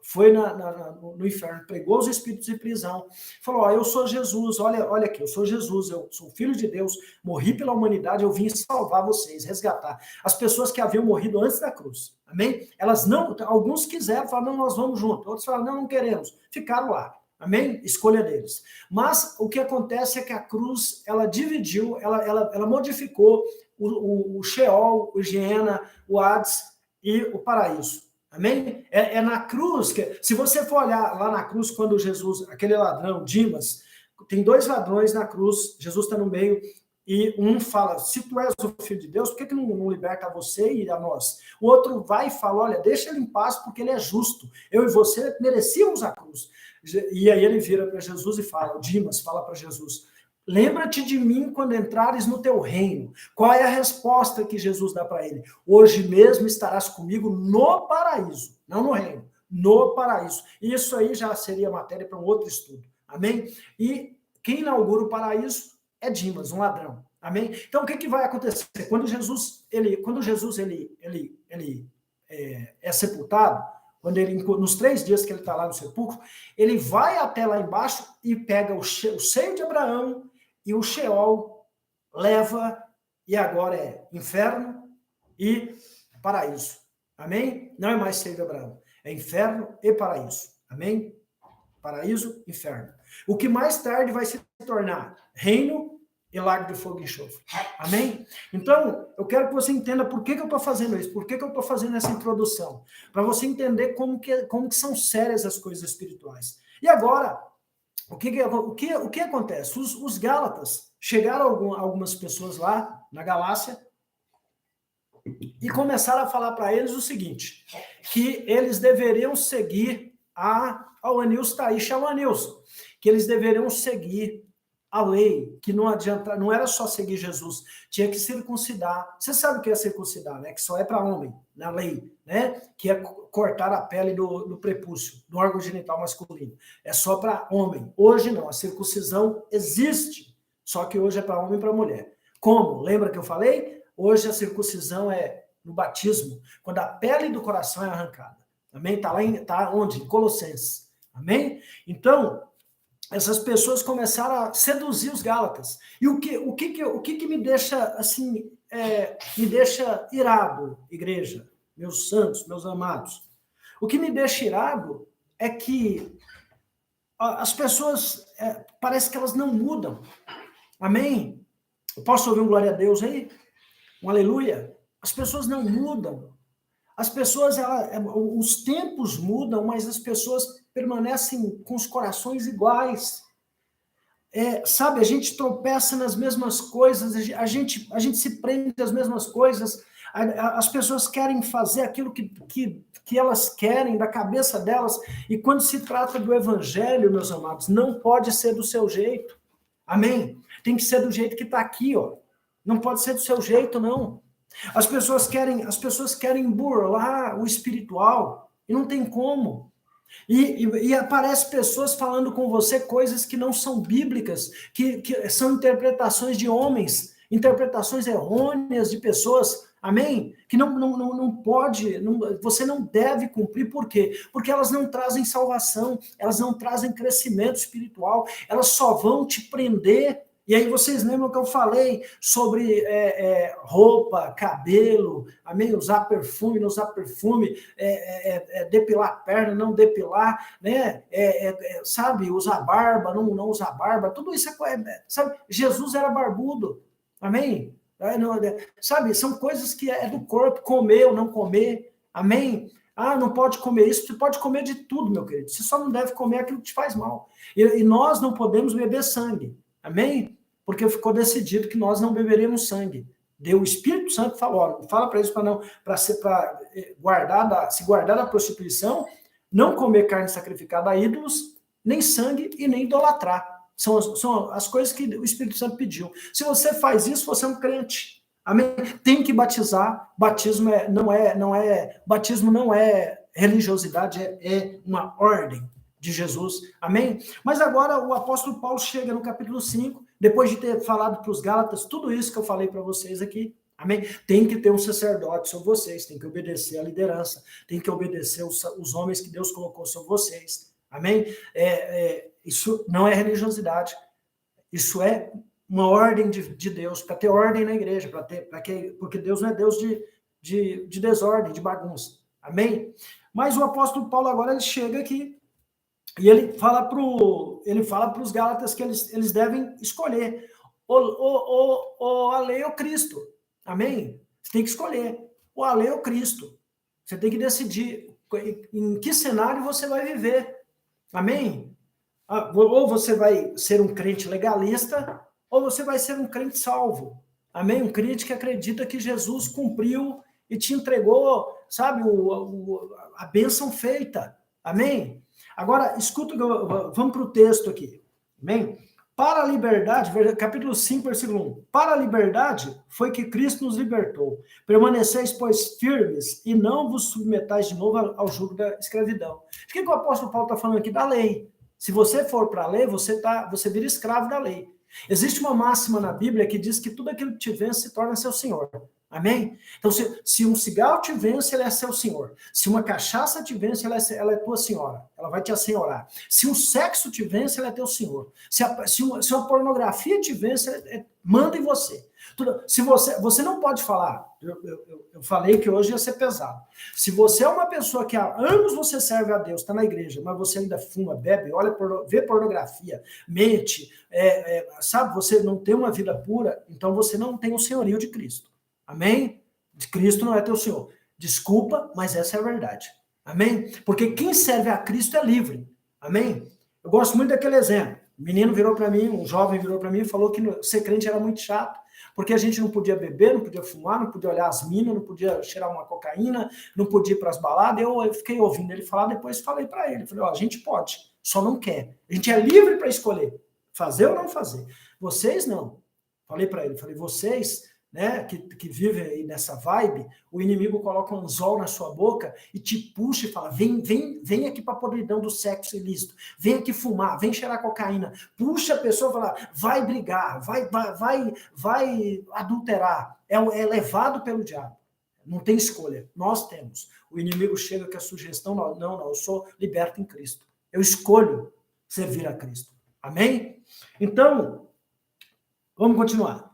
foi no inferno, pregou os espíritos de prisão, falou, eu sou Jesus, olha aqui, eu sou Jesus, eu sou filho de Deus, morri pela humanidade, eu vim salvar vocês, resgatar as pessoas que haviam morrido antes da cruz, amém? Elas não, alguns quiseram, falaram, não, nós vamos junto, outros falaram, não queremos, ficaram lá, amém? Escolha deles. Mas o que acontece é que a cruz, ela dividiu, ela modificou o Sheol, o Geena, o Hades e o paraíso. Amém? É na cruz, se você for olhar lá na cruz, quando Jesus, aquele ladrão, Dimas, tem 2 ladrões na cruz, Jesus está no meio, e um fala, se tu és o Filho de Deus, por que não liberta a você e a nós? O outro vai e fala, olha, deixa ele em paz, porque ele é justo. Eu e você merecíamos a cruz. E aí ele vira para Jesus e fala, Dimas fala para Jesus, lembra-te de mim quando entrares no teu reino. Qual é a resposta que Jesus dá para ele? Hoje mesmo estarás comigo no paraíso, não no reino, no paraíso. Isso aí já seria matéria para um outro estudo, amém? E quem inaugura o paraíso é Dimas, um ladrão, amém? Então o que vai acontecer? Quando Jesus é sepultado, quando nos 3 dias que ele está lá no sepulcro, ele vai até lá embaixo e pega o seio de Abraão e o Sheol, leva, e agora é inferno e paraíso. Amém? Não é mais seio de Abraão, é inferno e paraíso. Amém? Paraíso, inferno. O que mais tarde vai se tornar reino e lago de fogo e enxofre. Amém? Então, eu quero que você entenda por que eu estou fazendo isso, por que eu estou fazendo essa introdução, para você entender como que são sérias as coisas espirituais. E agora, o que acontece? Os Gálatas, chegaram algumas pessoas lá na Galácia e começaram a falar para eles o seguinte, que eles deveriam seguir a o Anilson está aí, chama o Anilson, que eles deveriam seguir a lei, que não adianta, não era só seguir Jesus, tinha que circuncidar. Você sabe o que é circuncidar, né? Que só é para homem, na lei, né? Que é cortar a pele do prepúcio, do órgão genital masculino. É só para homem. Hoje não, a circuncisão existe, só que hoje é para homem e para mulher. Como? Lembra que eu falei? Hoje a circuncisão é no batismo, quando a pele do coração é arrancada. Amém? Tá onde? Em Colossenses. Amém? Então, essas pessoas começaram a seduzir os Gálatas. E o que me deixa assim, me deixa irado, igreja, meus santos, meus amados? O que me deixa irado é que as pessoas, parece que elas não mudam. Amém? Eu posso ouvir um glória a Deus aí? Um aleluia? As pessoas não mudam. As pessoas, os tempos mudam, mas as pessoas permanecem com os corações iguais. Sabe, a gente tropeça nas mesmas coisas, a gente se prende às mesmas coisas, as pessoas querem fazer aquilo que elas querem, da cabeça delas, e quando se trata do evangelho, meus amados, não pode ser do seu jeito. Amém? Tem que ser do jeito que está aqui, ó. Não pode ser do seu jeito, não. As pessoas querem burlar o espiritual, e não tem como. E aparecem pessoas falando com você coisas que não são bíblicas, que são interpretações de homens, interpretações errôneas de pessoas, amém? Que não pode, você não deve cumprir, por quê? Porque elas não trazem salvação, elas não trazem crescimento espiritual, elas só vão te prender. E aí vocês lembram que eu falei sobre roupa, cabelo, amém? Usar perfume, não usar perfume, depilar a perna, não depilar, né? Sabe, usar barba, não usar barba, tudo isso sabe? Jesus era barbudo, amém? Sabe, são coisas que é do corpo, comer ou não comer, amém? Ah, não pode comer isso, você pode comer de tudo, meu querido, você só não deve comer aquilo que te faz mal. E nós não podemos beber sangue. Amém? Porque ficou decidido que nós não beberemos sangue. O Espírito Santo falou, fala para isso para se guardar da prostituição, não comer carne sacrificada a ídolos, nem sangue e nem idolatrar. São as coisas que o Espírito Santo pediu. Se você faz isso, você é um crente. Amém? Tem que batizar. Batismo não é religiosidade, é uma ordem de Jesus, amém? Mas agora o apóstolo Paulo chega no capítulo 5, depois de ter falado para os Gálatas tudo isso que eu falei para vocês aqui, amém? Tem que ter um sacerdote sobre vocês, tem que obedecer a liderança, tem que obedecer os homens que Deus colocou sobre vocês, amém? Isso não é religiosidade, isso é uma ordem de Deus, para ter ordem na igreja, porque Deus não é Deus de desordem, de bagunça, amém? Mas o apóstolo Paulo agora ele chega aqui, e ele fala para os Gálatas que eles devem escolher a lei ou Cristo. Amém? Você tem que escolher a lei ou Cristo. Você tem que decidir em que cenário você vai viver. Amém? Ou você vai ser um crente legalista, ou você vai ser um crente salvo. Amém? Um crente que acredita que Jesus cumpriu e te entregou, sabe, a bênção feita. Amém? Agora, escuta, vamos para o texto aqui. Amém? Para a liberdade, capítulo 5, versículo 1. Para a liberdade foi que Cristo nos libertou. Permaneceis, pois, firmes e não vos submetais de novo ao jugo da escravidão. O que o apóstolo Paulo está falando aqui? Da lei. Se você for para a lei, você vira escravo da lei. Existe uma máxima na Bíblia que diz que tudo aquilo que te vence se torna seu senhor. Amém? Então, se um cigarro te vence, ele é seu senhor. Se uma cachaça te vence, ela é tua senhora. Ela vai te assenhorar. Se um sexo te vence, ela é teu senhor. Se uma pornografia te vence, manda em você. Se você não pode falar, eu falei que hoje ia ser pesado. Se você é uma pessoa que há anos você serve a Deus, está na igreja, mas você ainda fuma, bebe, vê pornografia, mente, sabe, você não tem uma vida pura, então você não tem o senhorio de Cristo. Amém? Cristo não é teu senhor. Desculpa, mas essa é a verdade. Amém? Porque quem serve a Cristo é livre. Amém? Eu gosto muito daquele exemplo. O menino virou para mim, um jovem virou para mim e falou que ser crente era muito chato. Porque a gente não podia beber, não podia fumar, não podia olhar as minas, não podia cheirar uma cocaína, não podia ir para as baladas. Eu fiquei ouvindo ele falar, depois falei para ele. Falei, ó, a gente pode, só não quer. A gente é livre para escolher, fazer ou não fazer. Vocês não. Falei para ele, falei, vocês, né, que vivem aí nessa vibe, o inimigo coloca um anzol na sua boca e te puxa e fala, vem aqui para a podridão do sexo ilícito, vem aqui fumar, vem cheirar cocaína, puxa a pessoa e fala, vai brigar, vai adulterar, é levado pelo diabo, não tem escolha, nós temos. O inimigo chega com a sugestão, não, eu sou liberto em Cristo, eu escolho servir a Cristo, amém? Então, vamos continuar.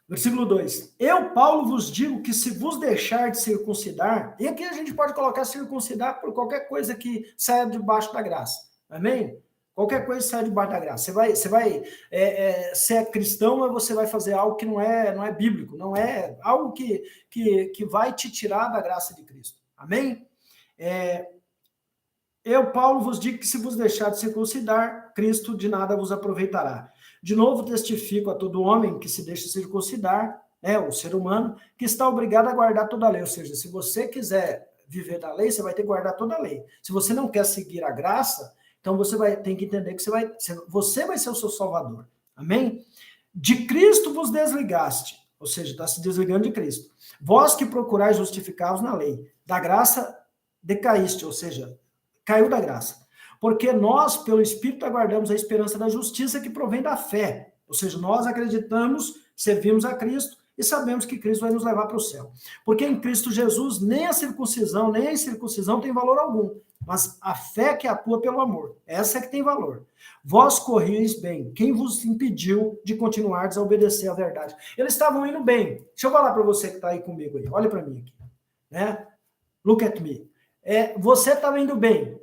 Versículo 2. Eu, Paulo, vos digo que se vos deixar de circuncidar, e aqui a gente pode colocar circuncidar por qualquer coisa que saia debaixo da graça. Amém? Qualquer coisa que saia debaixo da graça. Você vai ser cristão, mas você vai fazer algo que não é bíblico, não é algo que vai te tirar da graça de Cristo. Amém? Eu, Paulo, vos digo que se vos deixar de circuncidar, Cristo de nada vos aproveitará. De novo, testifico a todo homem que se deixa circuncidar, o ser humano, que está obrigado a guardar toda a lei. Ou seja, se você quiser viver da lei, você vai ter que guardar toda a lei. Se você não quer seguir a graça, então você tem que entender que você vai ser o seu salvador. Amém? De Cristo vos desligaste, ou seja, está se desligando de Cristo. Vós que procurais justificar-vos na lei, da graça decaíste, ou seja, caiu da graça. Porque nós, pelo Espírito, aguardamos a esperança da justiça que provém da fé. Ou seja, nós acreditamos, servimos a Cristo e sabemos que Cristo vai nos levar para o céu. Porque em Cristo Jesus, nem a circuncisão, nem a incircuncisão tem valor algum. Mas a fé que atua pelo amor, essa é que tem valor. Vós corrieis bem. Quem vos impediu de continuar a obedecer à verdade? Eles estavam indo bem. Deixa eu falar para você que está aí comigo aí. Olha para mim aqui. Né? Look at me. Você estava indo bem.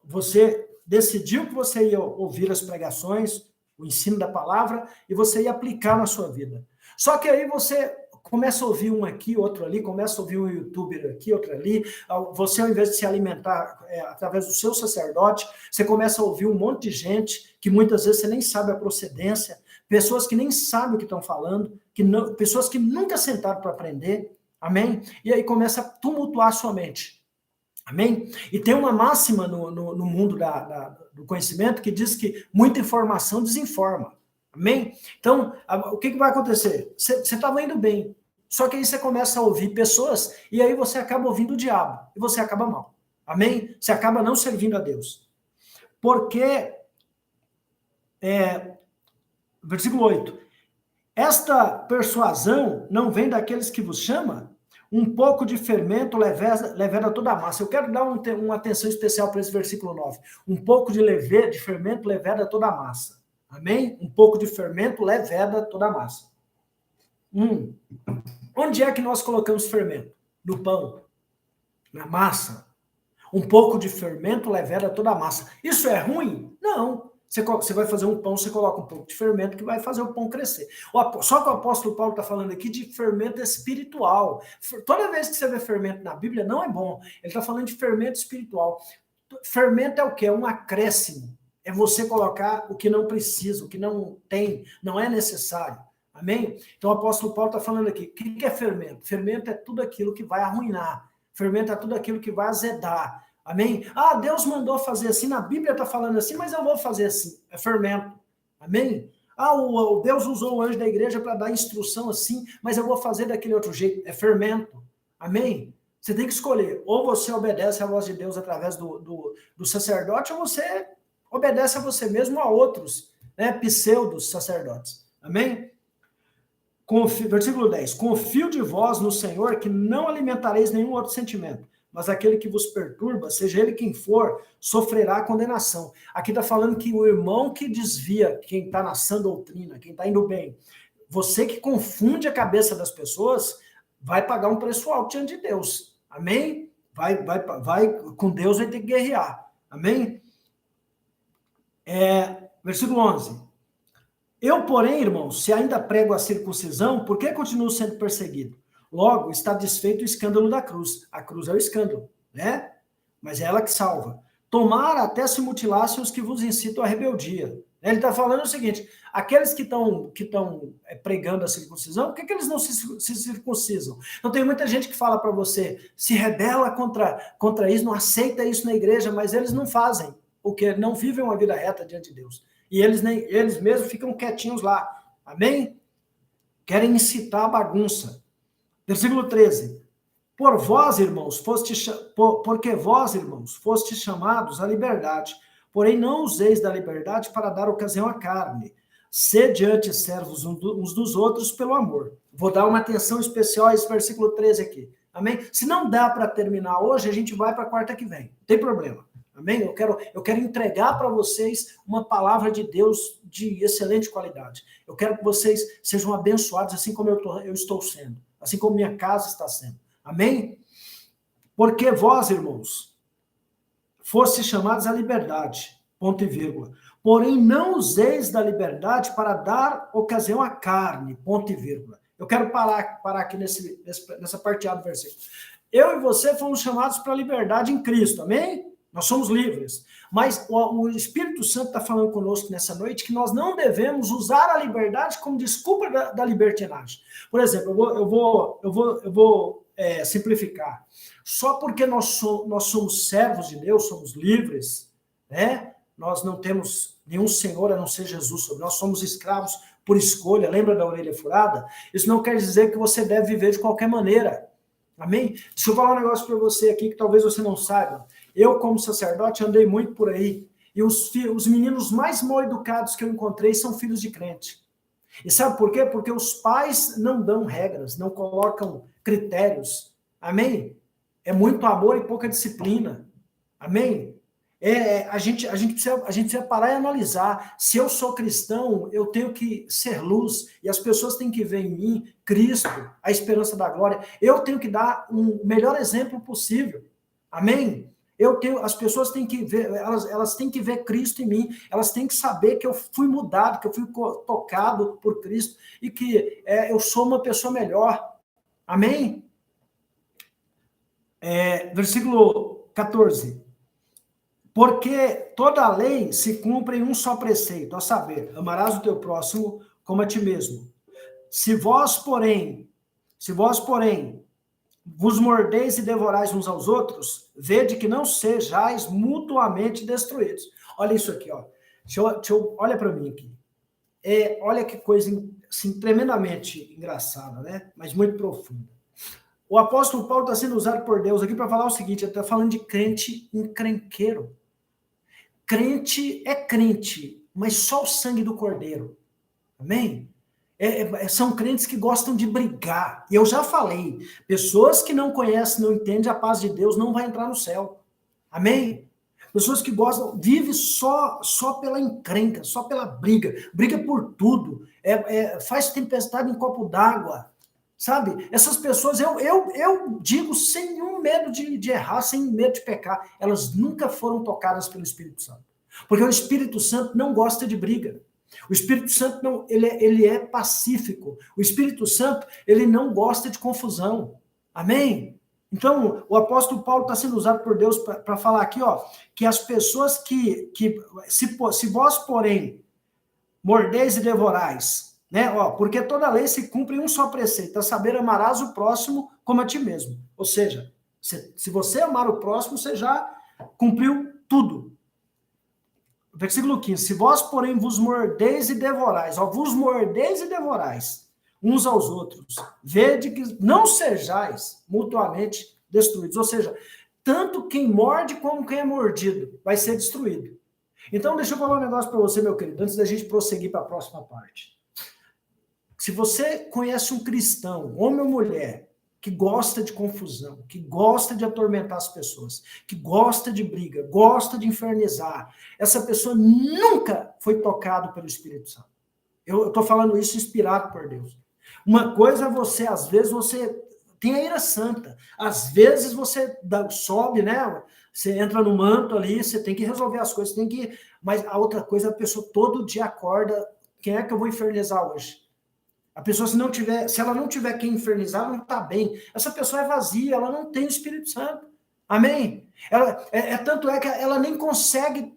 Você decidiu que você ia ouvir as pregações, o ensino da palavra, e você ia aplicar na sua vida. Só que aí você começa a ouvir um aqui, outro ali, começa a ouvir um youtuber aqui, outro ali. Você, ao invés de se alimentar através do seu sacerdote, você começa a ouvir um monte de gente que muitas vezes você nem sabe a procedência, pessoas que nem sabem o que estão falando, pessoas que nunca sentaram para aprender, amém? E aí começa a tumultuar a sua mente. Amém? E tem uma máxima no mundo do conhecimento que diz que muita informação desinforma. Amém? Então, o que vai acontecer? Você estava indo bem, só que aí você começa a ouvir pessoas e aí você acaba ouvindo o diabo e você acaba mal. Amém? Você acaba não servindo a Deus. Porque, versículo 8, esta persuasão não vem daqueles que vos chamam? Um pouco de fermento leveda toda a massa. Eu quero dar uma atenção especial para esse versículo 9. Um pouco de fermento leveda toda a massa. Amém? Um pouco de fermento leveda toda a massa. Onde é que nós colocamos fermento? No pão. Na massa. Um pouco de fermento leveda toda a massa. Isso é ruim? Não. Você vai fazer um pão, você coloca um pouco de fermento que vai fazer o pão crescer. Só que o apóstolo Paulo está falando aqui de fermento espiritual. Toda vez que você vê fermento na Bíblia, não é bom. Ele está falando de fermento espiritual. Fermento é o quê? É um acréscimo. É você colocar o que não precisa, o que não tem, não é necessário. Amém? Então o apóstolo Paulo está falando aqui. O que é fermento? Fermento é tudo aquilo que vai arruinar. Fermento é tudo aquilo que vai azedar. Amém? Deus mandou fazer assim, na Bíblia está falando assim, mas eu vou fazer assim. É fermento. Amém? O Deus usou o anjo da igreja para dar instrução assim, mas eu vou fazer daquele outro jeito. É fermento. Amém? Você tem que escolher. Ou você obedece à voz de Deus através do sacerdote, ou você obedece a você mesmo a outros, né, pseudos sacerdotes. Amém? Versículo 10. Confio de vós no Senhor que não alimentareis nenhum outro sentimento, mas aquele que vos perturba, seja ele quem for, sofrerá a condenação. Aqui está falando que o irmão que desvia, quem está na sã doutrina, quem está indo bem, você que confunde a cabeça das pessoas, vai pagar um preço alto diante de Deus. Amém? Com Deus vai ter que guerrear. Amém? Versículo 11. Eu, porém, irmãos, se ainda prego a circuncisão, por que continuo sendo perseguido? Logo, está desfeito o escândalo da cruz. A cruz é o escândalo, né? Mas é ela que salva. tomara até se mutilassem os que vos incitam à rebeldia. Ele está falando o seguinte, aqueles que estão pregando a circuncisão, por que eles não se circuncisam? Então tem muita gente que fala para você, se rebela contra isso, não aceita isso na igreja, mas eles não fazem, porque não vivem uma vida reta diante de Deus. E eles mesmos ficam quietinhos lá. Amém? Querem incitar a bagunça. Versículo 13. Porque vós, irmãos, fostes chamados à liberdade, porém não useis da liberdade para dar ocasião à carne. Sede antes servos uns dos outros pelo amor. Vou dar uma atenção especial a esse versículo 13 aqui. Amém? Se não dá para terminar hoje, a gente vai para a quarta que vem. Não tem problema. Amém? Eu quero entregar para vocês uma palavra de Deus de excelente qualidade. Eu quero que vocês sejam abençoados assim como eu estou sendo. Assim como minha casa está sendo. Amém? Porque vós, irmãos, fostes chamados à liberdade, ponto e vírgula. Porém, não useis da liberdade para dar ocasião à carne, ponto e vírgula. Eu quero parar aqui nessa parteada do versículo. Eu e você fomos chamados para a liberdade em Cristo, amém? Nós somos livres. Mas o Espírito Santo está falando conosco nessa noite que nós não devemos usar a liberdade como desculpa da libertinagem. Por exemplo, eu vou simplificar. Só porque nós somos servos de Deus, somos livres, né? Nós não temos nenhum senhor a não ser Jesus sobre nós, somos escravos por escolha, lembra da orelha furada? Isso não quer dizer que você deve viver de qualquer maneira. Amém? Deixa eu falar um negócio para você aqui que talvez você não saiba. Eu, como sacerdote, andei muito por aí. E os meninos mais mal educados que eu encontrei são filhos de crente. E sabe por quê? Porque os pais não dão regras, não colocam critérios. Amém? É muito amor e pouca disciplina. Amém? A gente precisa parar e analisar. Se eu sou cristão, eu tenho que ser luz. E as pessoas têm que ver em mim Cristo, a esperança da glória. Eu tenho que dar um melhor exemplo possível. Amém? As pessoas têm que ver, elas têm que ver Cristo em mim, elas têm que saber que eu fui mudado, que eu fui tocado por Cristo e que eu sou uma pessoa melhor. Amém? Versículo 14. Porque toda a lei se cumpre em um só preceito, a saber, amarás o teu próximo como a ti mesmo. Se vós, porém, vos mordeis e devorais uns aos outros, vede que não sejais mutuamente destruídos. Olha isso aqui, ó. Olha para mim aqui. Olha que coisa assim, tremendamente engraçada, né? Mas muito profunda. O apóstolo Paulo está sendo usado por Deus aqui para falar o seguinte, ele está falando de crente encrenqueiro. Crente é crente, mas só o sangue do Cordeiro. Amém? São crentes que gostam de brigar. E eu já falei, pessoas que não conhecem, não entendem a paz de Deus, não vai entrar no céu. Amém? Pessoas que gostam, vivem só pela encrenca, só pela briga. Briga por tudo. Faz tempestade em copo d'água. Sabe? Essas pessoas, eu digo sem nenhum medo de errar, sem medo de pecar, elas nunca foram tocadas pelo Espírito Santo. Porque o Espírito Santo não gosta de briga. O Espírito Santo não, ele é pacífico. O Espírito Santo, ele não gosta de confusão. Amém? Então, o apóstolo Paulo está sendo usado por Deus para falar aqui, ó, que as pessoas se vós, porém, mordeis e devorais, né? Ó, porque toda lei se cumpre em um só preceito, a saber, amarás o próximo como a ti mesmo. Ou seja, se você amar o próximo, você já cumpriu tudo. Versículo 15. Se vós, porém, vos mordeis e devorais, ó, vos mordeis e devorais uns aos outros, vede que não sejais mutuamente destruídos. Ou seja, tanto quem morde como quem é mordido vai ser destruído. Então, deixa eu falar um negócio para você, meu querido, antes da gente prosseguir para a próxima parte. Se você conhece um cristão, homem ou mulher, que gosta de confusão, que gosta de atormentar as pessoas, que gosta de briga, gosta de infernizar, essa pessoa nunca foi tocada pelo Espírito Santo. Eu estou falando isso inspirado por Deus. Uma coisa é você, às vezes, você tem a ira santa. Às vezes você sobe, né? Você entra no manto ali, você tem que resolver as coisas, tem que... Mas a outra coisa, a pessoa todo dia acorda, quem é que eu vou infernizar hoje? A pessoa, se ela não tiver quem infernizar, ela não está bem. Essa pessoa é vazia, ela não tem o Espírito Santo. Amém? Tanto é que ela nem consegue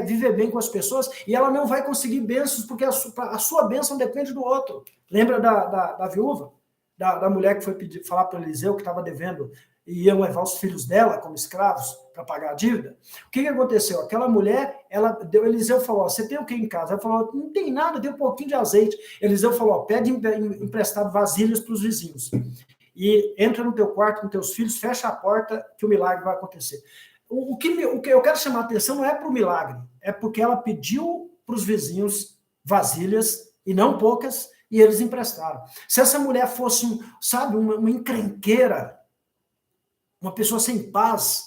viver bem com as pessoas e ela não vai conseguir bênçãos, porque a sua bênção depende do outro. Lembra da viúva? Da mulher que foi falar para Eliseu que estava devendo e iam levar os filhos dela como escravos para pagar a dívida? O que aconteceu? Aquela mulher, Eliseu falou, você tem o que em casa? Ela falou, não tem nada, tem um pouquinho de azeite. Eliseu falou, pede emprestado vasilhas para os vizinhos. E entra no teu quarto com teus filhos, fecha a porta que o milagre vai acontecer. O que eu quero chamar a atenção não é para o milagre, é porque ela pediu para os vizinhos vasilhas, e não poucas, e eles emprestaram. Se essa mulher fosse, uma encrenqueira, uma pessoa sem paz,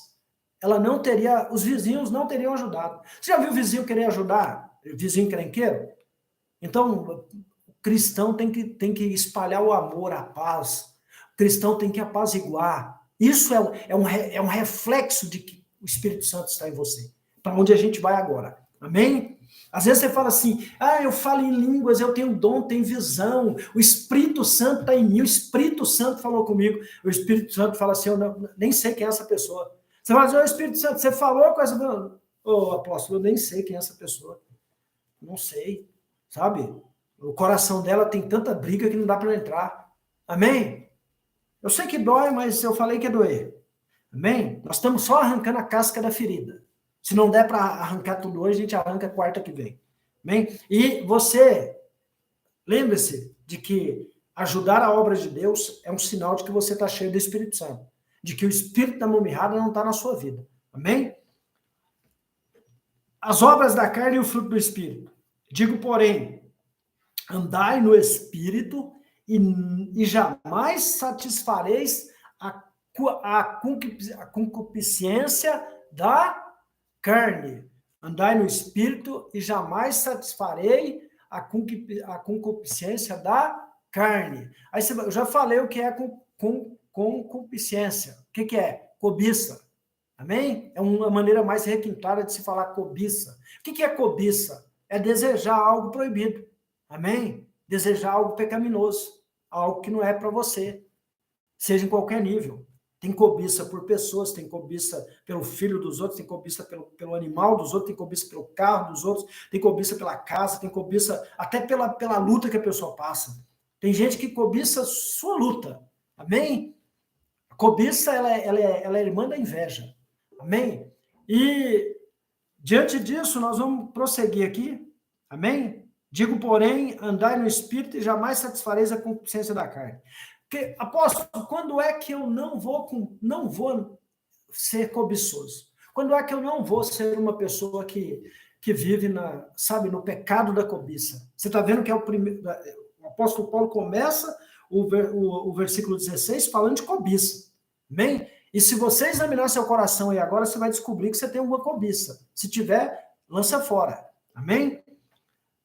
os vizinhos não teriam ajudado. Você já viu o vizinho querer ajudar? O vizinho encrenqueiro? Então, o cristão tem que espalhar o amor, a paz. O cristão tem que apaziguar. Isso é um reflexo de que o Espírito Santo está em você. Para onde a gente vai agora. Amém? Às vezes você fala assim, eu falo em línguas, eu tenho dom, tenho visão, o Espírito Santo está em mim, o Espírito Santo falou comigo. O Espírito Santo fala assim, eu nem sei quem é essa pessoa. Você fala assim, Espírito Santo, você falou com essa pessoa? Apóstolo, eu nem sei quem é essa pessoa. Não sei, sabe? O coração dela tem tanta briga que não dá para entrar. Amém? Eu sei que dói, mas eu falei que é doer. Amém? Nós estamos só arrancando a casca da ferida. Se não der para arrancar tudo hoje, a gente arranca quarta que vem. Amém? E você, lembre-se de que ajudar a obra de Deus é um sinal de que você está cheio do Espírito Santo. De que o espírito da mão mirrada não está na sua vida. Amém? As obras da carne e o fruto do Espírito. Digo, porém, andai no Espírito e jamais satisfareis a concupiscência da carne. Andai no Espírito e jamais satisfarei a concupiscência da carne. Aí eu já falei o que é concupiscência. O que é? Cobiça. Amém? É uma maneira mais requintada de se falar cobiça. O que é cobiça? É desejar algo proibido. Amém? Desejar algo pecaminoso. Algo que não é para você. Seja em qualquer nível. Tem cobiça por pessoas, tem cobiça pelo filho dos outros, tem cobiça pelo animal dos outros, tem cobiça pelo carro dos outros, tem cobiça pela casa, tem cobiça até pela luta que a pessoa passa. Tem gente que cobiça sua luta. Amém? A cobiça, ela é irmã da inveja. Amém? E, diante disso, nós vamos prosseguir aqui. Amém? Digo, porém, andai no Espírito e jamais satisfareis a concupiscência da carne. Porque, apóstolo, quando é que eu não vou ser cobiçoso? Quando é que eu não vou ser uma pessoa que vive no pecado da cobiça? Você está vendo que é o primeiro... O apóstolo Paulo começa o versículo 16 falando de cobiça. Amém? E se você examinar seu coração aí agora, você vai descobrir que você tem alguma cobiça. Se tiver, lança fora. Amém?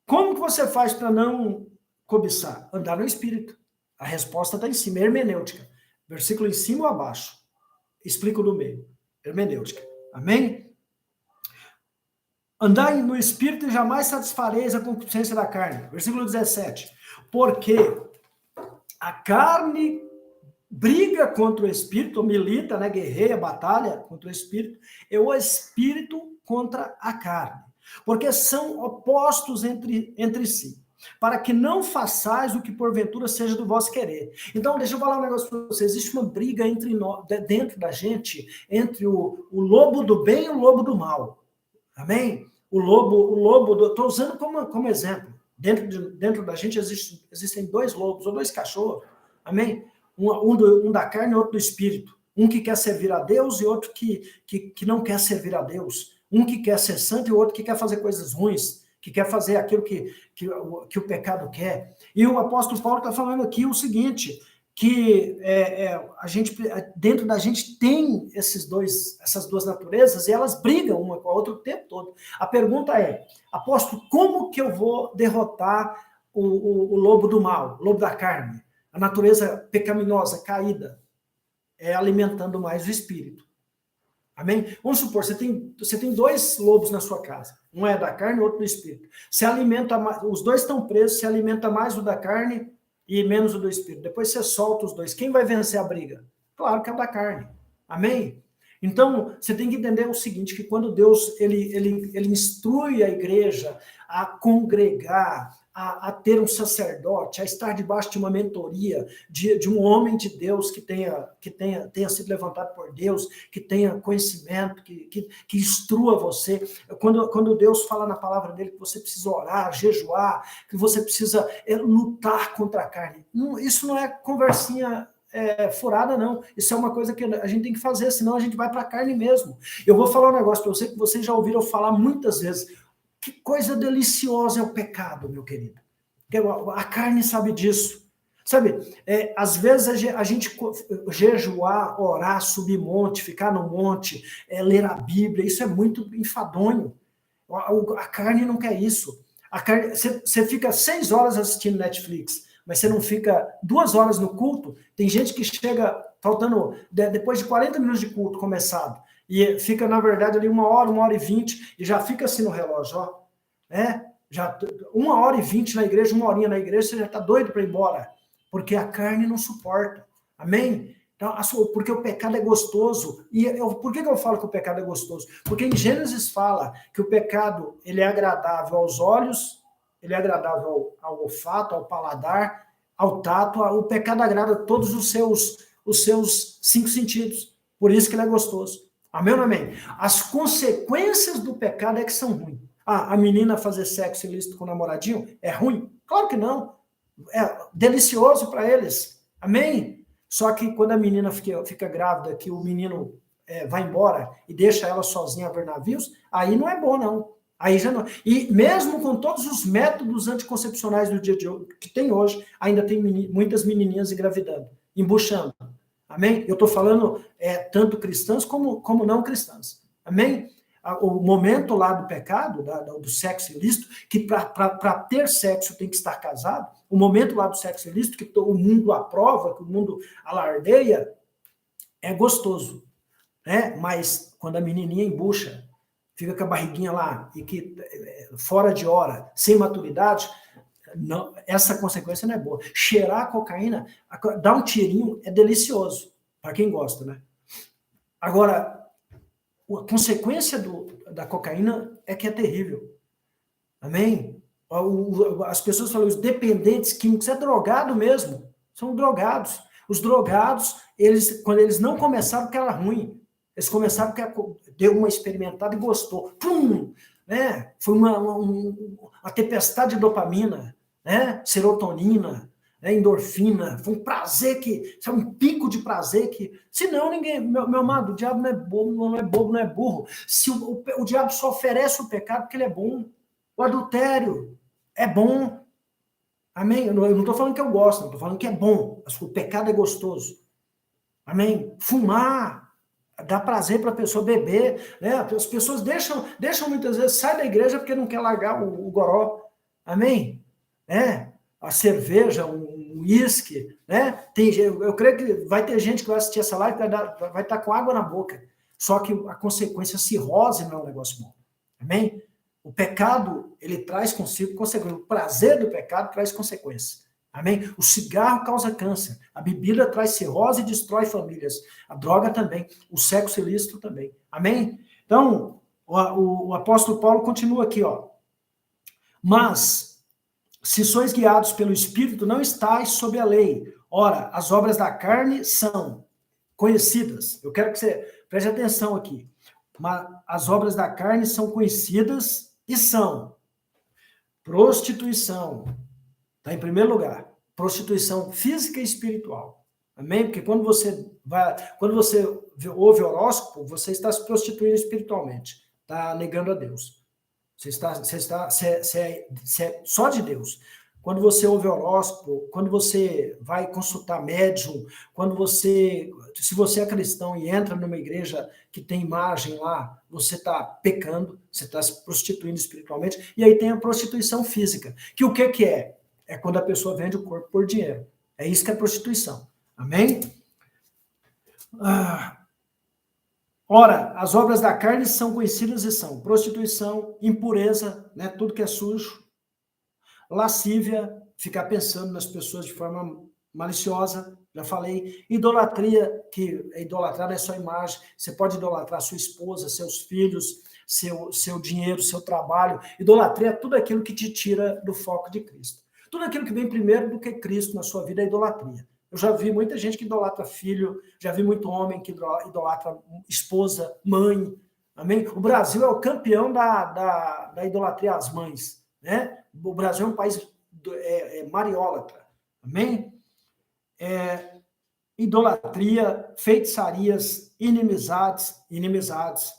Como que você faz para não cobiçar? Andar no Espírito. A resposta está em cima, hermenêutica. Versículo em cima ou abaixo? Explico no meio. Hermenêutica. Amém? Andai no Espírito e jamais satisfareis a concupiscência da carne. Versículo 17. Porque a carne briga contra o Espírito, milita, guerreia, batalha contra o Espírito, e o Espírito contra a carne. Porque são opostos entre si. Para que não façais o que porventura seja do vosso querer. Então, deixa eu falar um negócio para vocês. Existe uma briga dentro da gente, entre o lobo do bem e o lobo do mal. Amém? O lobo estou usando como exemplo. Dentro da gente existem dois lobos, ou dois cachorros. Amém? Um da carne e outro do espírito. Um que quer servir a Deus e outro que não quer servir a Deus. Um que quer ser santo e o outro que quer fazer coisas ruins. Que quer fazer aquilo que o pecado quer. E o apóstolo Paulo está falando aqui o seguinte, que dentro da gente tem essas duas naturezas e elas brigam uma com a outra o tempo todo. A pergunta é, apóstolo, como que eu vou derrotar o lobo do mal, o lobo da carne, a natureza pecaminosa, caída? É alimentando mais o espírito. Amém? Vamos supor, você tem dois lobos na sua casa. Um é da carne e o outro do espírito. Se alimenta mais, os dois estão presos, se alimenta mais o da carne e menos o do espírito. Depois você solta os dois. Quem vai vencer a briga? Claro que é o da carne. Amém? Então, você tem que entender o seguinte, que quando Deus ele instrui a igreja a congregar, a ter um sacerdote, a estar debaixo de uma mentoria de um homem de Deus que tenha sido levantado por Deus, que tenha conhecimento, que instrua você. Quando Deus fala na palavra dele que você precisa orar, jejuar, que você precisa lutar contra a carne. Isso não é conversinha furada, não. Isso é uma coisa que a gente tem que fazer, senão a gente vai para a carne mesmo. Eu vou falar um negócio para você que vocês já ouviram falar muitas vezes. Que coisa deliciosa é o pecado, meu querido. A carne sabe disso. Sabe, às vezes a gente jejuar, orar, subir monte, ficar no monte, ler a Bíblia, isso é muito enfadonho. A carne não quer isso. A carne, você fica 6 horas assistindo Netflix, mas você não fica 2 horas no culto. Tem gente que chega faltando, depois de 40 minutos de culto começado, e fica, na verdade, ali 1 hora e 20, e já fica assim no relógio, ó. Já 1 hora e 20 na igreja, 1 horinha na igreja, você já está doido para ir embora, porque a carne não suporta. Amém? Então, porque o pecado é gostoso. E por que eu falo que o pecado é gostoso? Porque em Gênesis fala que o pecado ele é agradável aos olhos, ele é agradável ao olfato, ao paladar, ao tato. O pecado agrada todos os seus 5 sentidos. Por isso que ele é gostoso. Amém ou não amém? As consequências do pecado é que são ruins. A menina fazer sexo ilícito com o namoradinho é ruim? Claro que não. É delicioso para eles. Amém? Só que quando a menina fica grávida, que o menino vai embora e deixa ela sozinha a ver navios, aí não é bom, não. Aí já não. E mesmo com todos os métodos anticoncepcionais do dia de hoje, que tem hoje, ainda tem muitas menininhas engravidando, embuchando. Amém? Eu estou falando tanto cristãs como não cristãs. Amém? O momento lá do pecado, do sexo ilícito, que para ter sexo tem que estar casado, o momento lá do sexo ilícito, que o mundo aprova, que o mundo alardeia, é gostoso. Né? Mas quando a menininha embucha, fica com a barriguinha lá, e que fora de hora, sem maturidade, não, essa consequência não é boa. Cheirar a cocaína, dar um tirinho é delicioso, para quem gosta, né? Agora, a consequência da cocaína é que é terrível. Amém? As pessoas falam, os dependentes químicos, é drogado mesmo, são drogados. Os drogados, quando eles não começaram porque era ruim, eles começaram porque deu uma experimentada e gostou. Pum! Né? Foi uma tempestade de dopamina, né? Serotonina, né? Endorfina, foi um prazer é um pico de prazer que, senão ninguém, meu amado, o diabo não é bobo, não é burro. Se o diabo só oferece o pecado porque ele é bom. O adultério é bom. Amém? Eu não estou falando que eu gosto, estou falando que é bom. O pecado é gostoso. Amém? Fumar dá prazer para a pessoa beber, né? As pessoas deixam muitas vezes, sai da igreja porque não quer largar o goró. Amém? A cerveja, o uísque, né? Eu creio que vai ter gente que vai assistir essa live que vai estar com água na boca. Só que a consequência, cirrose não é um negócio bom. Amém? O pecado, ele traz consigo consequências. O prazer do pecado traz consequências. Amém? O cigarro causa câncer. A bebida traz cirrose e destrói famílias. A droga também. O sexo ilícito também. Amém? Então, o apóstolo Paulo continua aqui, ó. Mas, se sois guiados pelo Espírito, não estáis sob a lei. Ora, as obras da carne são conhecidas. Eu quero que você preste atenção aqui. Mas as obras da carne são conhecidas e são prostituição. Está em primeiro lugar. Prostituição física e espiritual. Amém? Porque quando você ouve horóscopo, você está se prostituindo espiritualmente. Está negando a Deus. Você é só de Deus. Quando você ouve horóscopo, quando você vai consultar médium, se você é cristão e entra numa igreja que tem imagem lá, você está pecando, você está se prostituindo espiritualmente, e aí tem a prostituição física, que o que é? É quando a pessoa vende o corpo por dinheiro. É isso que é prostituição. Amém? Ora, as obras da carne são conhecidas e são prostituição, impureza, né, tudo que é sujo, lascívia, ficar pensando nas pessoas de forma maliciosa, já falei. Idolatria, que idolatrar não é só imagem, você pode idolatrar sua esposa, seus filhos, seu dinheiro, seu trabalho. Idolatria é tudo aquilo que te tira do foco de Cristo. Tudo aquilo que vem primeiro do que Cristo na sua vida é idolatria. Eu já vi muita gente que idolatra filho, já vi muito homem que idolatra esposa, mãe. Amém? O Brasil é o campeão da idolatria às mães. Né? O Brasil é um país mariólatra. Amém? Idolatria, feitiçarias, inimizades,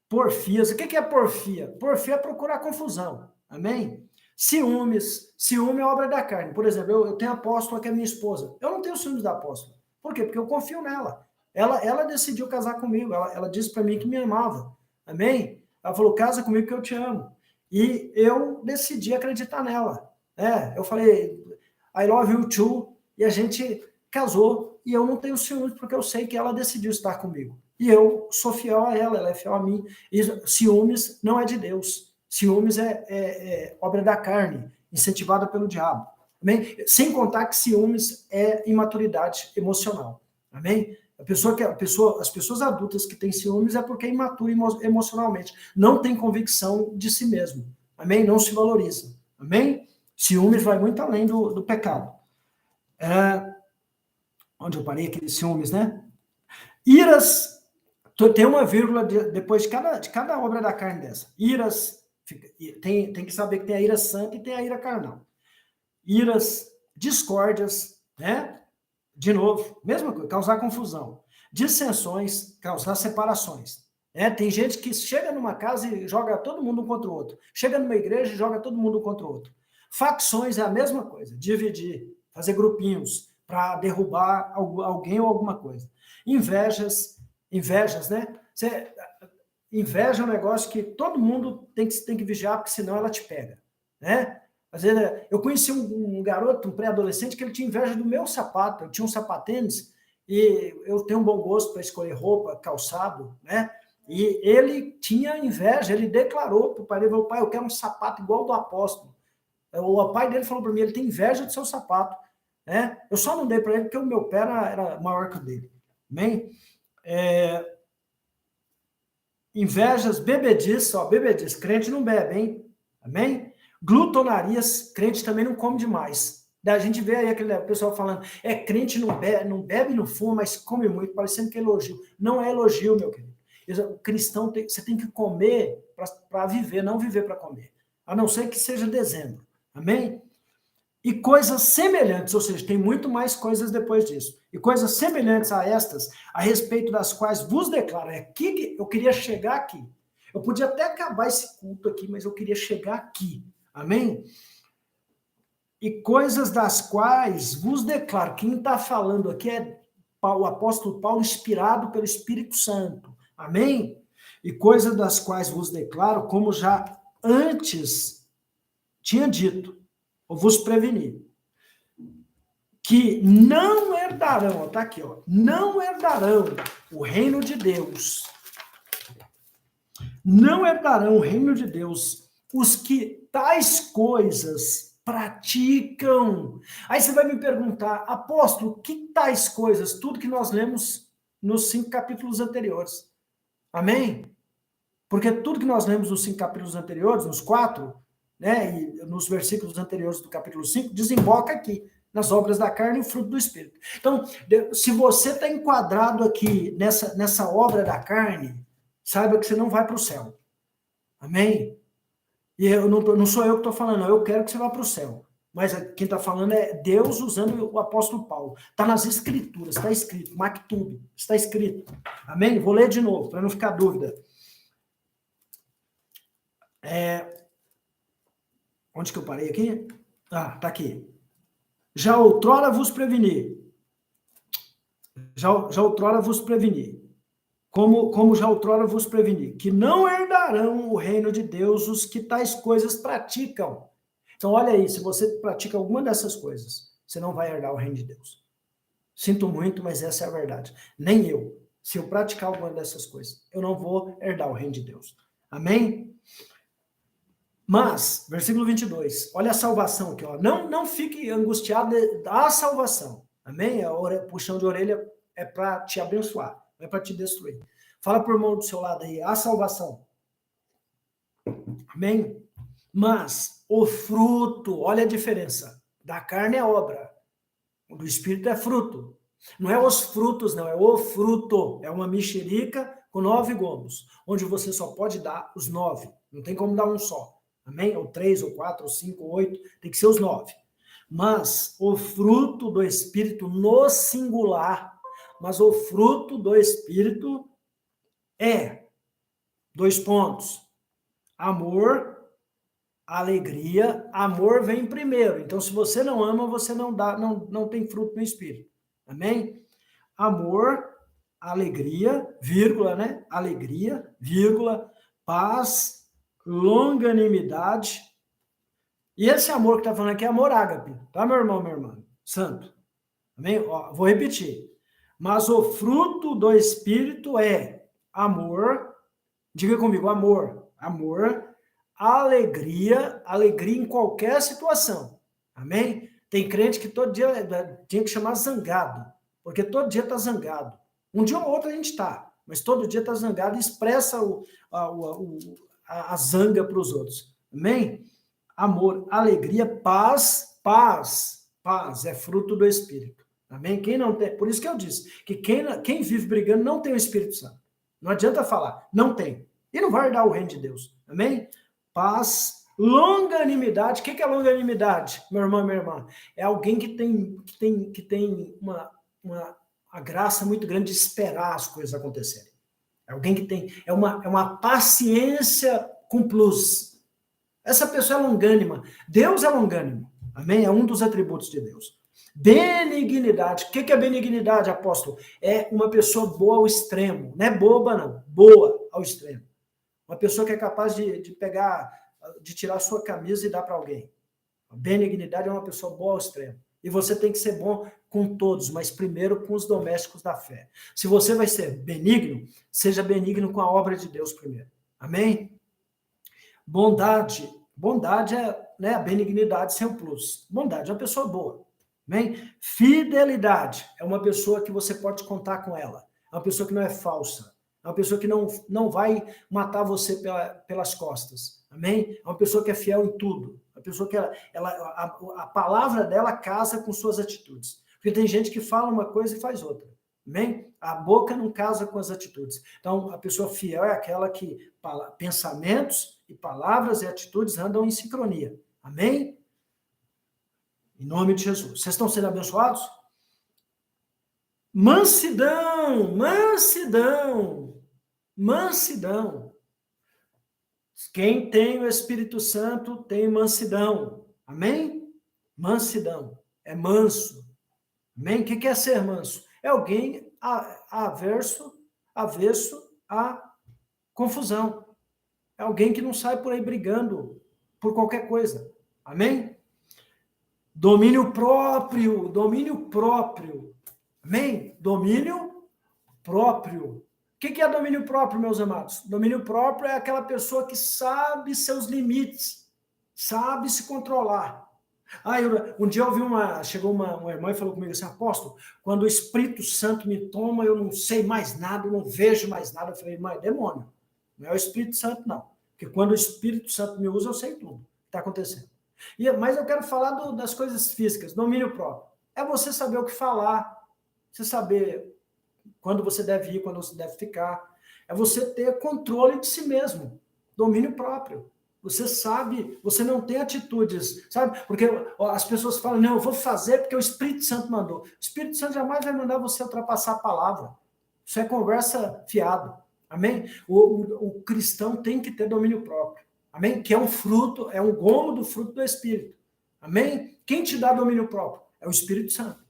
porfias. O que é porfia? Porfia é procurar confusão. Amém? Ciúmes. Ciúme é obra da carne. Por exemplo, eu tenho a apóstola que é minha esposa. Eu não tenho ciúmes da apóstola. Por quê? Porque eu confio nela. Ela decidiu casar comigo. Ela disse para mim que me amava. Amém? Ela falou, casa comigo que eu te amo. E eu decidi acreditar nela. Eu falei, I love you too. E a gente casou. E eu não tenho ciúmes porque eu sei que ela decidiu estar comigo. E eu sou fiel a ela é fiel a mim. E ciúmes não é de Deus. Ciúmes é obra da carne, incentivada pelo diabo. Amém? Sem contar que ciúmes é imaturidade emocional. Amém? As pessoas adultas que têm ciúmes é porque é imatura emocionalmente. Não tem convicção de si mesmo. Amém? Não se valoriza. Amém? Ciúmes vai muito além do pecado. Onde eu parei? Aqueles ciúmes, né? Iras, tem uma vírgula depois de cada obra da carne dessa. Iras, tem que saber que tem a ira santa e tem a ira carnal. Iras, discórdias, né? De novo, mesma coisa, causar confusão. Dissensões, causar separações. Tem gente que chega numa casa e joga todo mundo um contra o outro. Chega numa igreja e joga todo mundo um contra o outro. Facções é a mesma coisa, dividir, fazer grupinhos para derrubar alguém ou alguma coisa. Invejas, né? Inveja é um negócio que todo mundo tem que vigiar, porque senão ela te pega, né? Às vezes, eu conheci um garoto, um pré-adolescente, que ele tinha inveja do meu sapato. Eu tinha um sapatênis e eu tenho um bom gosto para escolher roupa, calçado, né? E ele tinha inveja, ele declarou para o pai dele, falou, pai, eu quero um sapato igual ao do apóstolo. O pai dele falou para mim, ele tem inveja do seu sapato, né? Eu só não dei para ele porque o meu pé era maior que o dele. Amém? Invejas, bebedice, crente não bebe, hein? Amém? Glutonarias, crente também não come demais. Daí a gente vê aí aquele pessoal falando, crente não bebe, não fuma, mas come muito, parecendo que é elogio. Não é elogio, meu querido. O cristão, você tem que comer para viver, não viver para comer. A não ser que seja dezembro. Amém? E coisas semelhantes, ou seja, tem muito mais coisas depois disso. E coisas semelhantes a estas, a respeito das quais vos declaro. É aqui que eu queria chegar aqui. Eu podia até acabar esse culto aqui, mas eu queria chegar aqui. Amém? E coisas das quais vos declaro. Quem está falando aqui é o apóstolo Paulo, inspirado pelo Espírito Santo. Amém? E coisas das quais vos declaro, como já antes tinha dito, ou vos preveni, que não herdarão, tá aqui, ó, não herdarão o reino de Deus. Não herdarão o reino de Deus os que tais coisas praticam. Aí você vai me perguntar, apóstolo, que tais coisas? Tudo que nós lemos nos 5 capítulos anteriores. Amém? Porque tudo que nós lemos nos 5 capítulos anteriores, nos 4, né, e nos versículos anteriores do capítulo 5, desemboca aqui, nas obras da carne e o fruto do Espírito. Então, se você está enquadrado aqui nessa obra da carne, saiba que você não vai para o céu. Amém? E não sou eu que estou falando, não, eu quero que você vá para o céu. Mas quem está falando é Deus usando o apóstolo Paulo. Está nas escrituras, está escrito, Mactub, está escrito. Amém? Vou ler de novo, para não ficar dúvida. Onde que eu parei aqui? Tá aqui. Já outrora vos preveni. Já outrora vos preveni. Como já outrora vos preveni, que não herdarão o reino de Deus os que tais coisas praticam. Então, olha aí, se você pratica alguma dessas coisas, você não vai herdar o reino de Deus. Sinto muito, mas essa é a verdade. Nem eu. Se eu praticar alguma dessas coisas, eu não vou herdar o reino de Deus. Amém? Mas, versículo 22, olha a salvação aqui, ó. Não fique angustiado da salvação. Amém? Puxão de orelha é para te abençoar, não é para te destruir. Fala para o irmão do seu lado aí, a salvação. Amém? Mas o fruto, olha a diferença. Da carne é obra, do espírito é fruto. Não é os frutos, não, é o fruto. É uma mexerica com 9 gomos, onde você só pode dar os 9. Não tem como dar um só. Amém? Ou 3, ou 4, ou 5, ou 8, tem que ser os 9. Mas o fruto do Espírito no singular, mas o fruto do Espírito é, 2 pontos, amor, alegria, amor vem primeiro. Então, se você não ama, você não tem fruto no Espírito. Amém? Amor, alegria, vírgula, né? Alegria, vírgula, paz, longanimidade. E esse amor que está falando aqui é amor ágape, tá, meu irmão, minha irmã? Santo. Amém? Ó, vou repetir. Mas o fruto do Espírito é amor, diga comigo, amor, alegria em qualquer situação. Amém? Tem crente que todo dia tinha que chamar zangado, porque todo dia está zangado. Um dia ou outro a gente está, mas todo dia está zangado e expressa a zanga para os outros. Amém? Amor, alegria, paz é fruto do Espírito. Amém? Quem não tem, por isso que eu disse que quem vive brigando não tem o Espírito Santo. Não adianta falar, não tem. E não vai herdar o reino de Deus. Amém? Paz, longanimidade. O que é longanimidade, meu irmão e minha irmã? É alguém que tem uma graça muito grande de esperar as coisas acontecerem. É alguém que tem uma paciência com plus. Essa pessoa é longânima. Deus é longânimo. Amém? É um dos atributos de Deus. Benignidade. O que é benignidade, apóstolo? É uma pessoa boa ao extremo. Não é boba, não. Boa ao extremo. Uma pessoa que é capaz de tirar a sua camisa e dar para alguém. A benignidade é uma pessoa boa ao extremo. E você tem que ser bom com todos, mas primeiro com os domésticos da fé. Se você vai ser benigno, seja benigno com a obra de Deus primeiro. Amém? Bondade é, né, a benignidade sem o plus. Bondade é uma pessoa boa. Amém? Fidelidade é uma pessoa que você pode contar com ela. É uma pessoa que não é falsa. É uma pessoa que não vai matar você pelas costas. Amém? É uma pessoa que é fiel em tudo. É uma pessoa que a palavra dela casa com suas atitudes. Porque tem gente que fala uma coisa e faz outra. Amém? A boca não casa com as atitudes. Então, a pessoa fiel é aquela que pensamentos e palavras e atitudes andam em sincronia. Amém? Em nome de Jesus. Vocês estão sendo abençoados? Mansidão. Quem tem o Espírito Santo tem mansidão. Amém? Mansidão. É manso. Amém? O que é ser manso? É alguém avesso à confusão. É alguém que não sai por aí brigando por qualquer coisa. Amém? Domínio próprio. Amém? Domínio próprio. O que é domínio próprio, meus amados? Domínio próprio é aquela pessoa que sabe seus limites, sabe se controlar. Um dia chegou uma irmã e falou comigo assim, apóstolo, quando o Espírito Santo me toma, eu não sei mais nada, eu não vejo mais nada. Eu falei, irmã, é demônio. Não é o Espírito Santo, não. Porque quando o Espírito Santo me usa, eu sei tudo que está acontecendo. Mas eu quero falar das coisas físicas, domínio próprio. É você saber o que falar, você saber quando você deve ir, quando você deve ficar. É você ter controle de si mesmo, domínio próprio. Você sabe, você não tem atitudes, sabe? Porque as pessoas falam, não, eu vou fazer porque o Espírito Santo mandou. O Espírito Santo jamais vai mandar você ultrapassar a palavra. Isso é conversa fiada. Amém? O cristão tem que ter domínio próprio. Amém? Que é um fruto, é um gomo do fruto do Espírito. Amém? Quem te dá domínio próprio? É o Espírito Santo.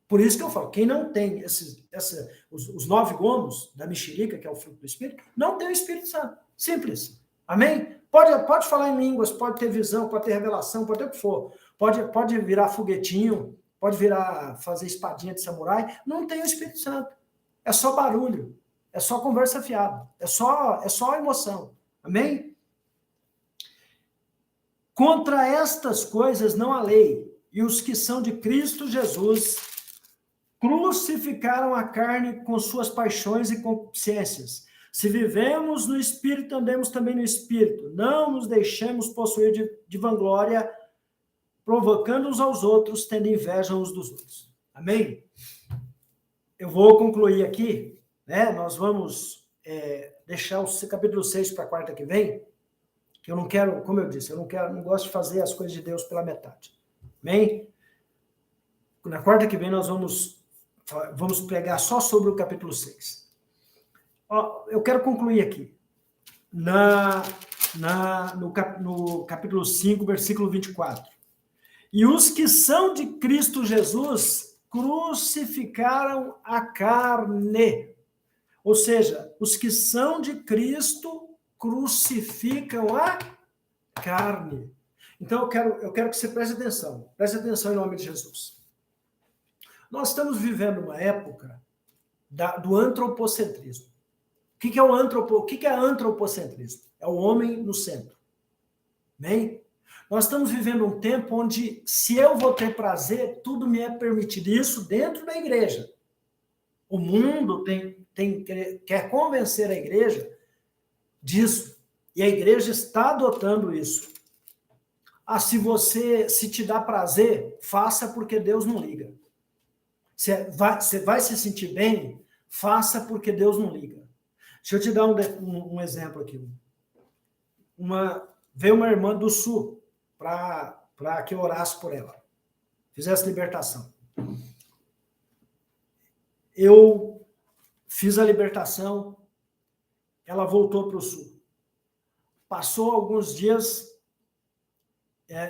Por isso que eu falo, quem não tem os 9 gomos da mexerica, que é o fruto do Espírito, não tem o Espírito Santo. Simples. Amém? Pode falar em línguas, pode ter visão, pode ter revelação, pode ter o que for. Pode virar foguetinho, pode fazer espadinha de samurai. Não tem o Espírito Santo. É só barulho. É só conversa fiada. É só emoção. Amém? Contra estas coisas não há lei, e os que são de Cristo Jesus crucificaram a carne com suas paixões e concupiscências. Se vivemos no Espírito, andemos também no Espírito. Não nos deixemos possuir de vanglória, provocando uns aos outros, tendo inveja uns dos outros. Amém? Eu vou concluir aqui, né? Nós vamos deixar o capítulo 6 para a quarta que vem, que eu não quero, como eu disse, não gosto de fazer as coisas de Deus pela metade. Amém? Na quarta que vem nós vamos pregar só sobre o capítulo 6. Eu quero concluir aqui. No capítulo 5, versículo 24. E os que são de Cristo Jesus crucificaram a carne. Ou seja, os que são de Cristo crucificam a carne. Então eu quero que você preste atenção. Preste atenção em nome de Jesus. Nós estamos vivendo uma época do antropocentrismo. O que é antropocentrismo? É o homem no centro. Bem? Nós estamos vivendo um tempo onde, se eu vou ter prazer, tudo me é permitido. Isso dentro da igreja. O mundo quer convencer a igreja disso. E a igreja está adotando isso. Se te dá prazer, faça porque Deus não liga. Você vai se sentir bem, faça porque Deus não liga. Deixa eu te dar um exemplo aqui. Veio uma irmã do Sul para que eu orasse por ela. Fizesse libertação. Eu fiz a libertação, ela voltou para o Sul. Passou alguns dias,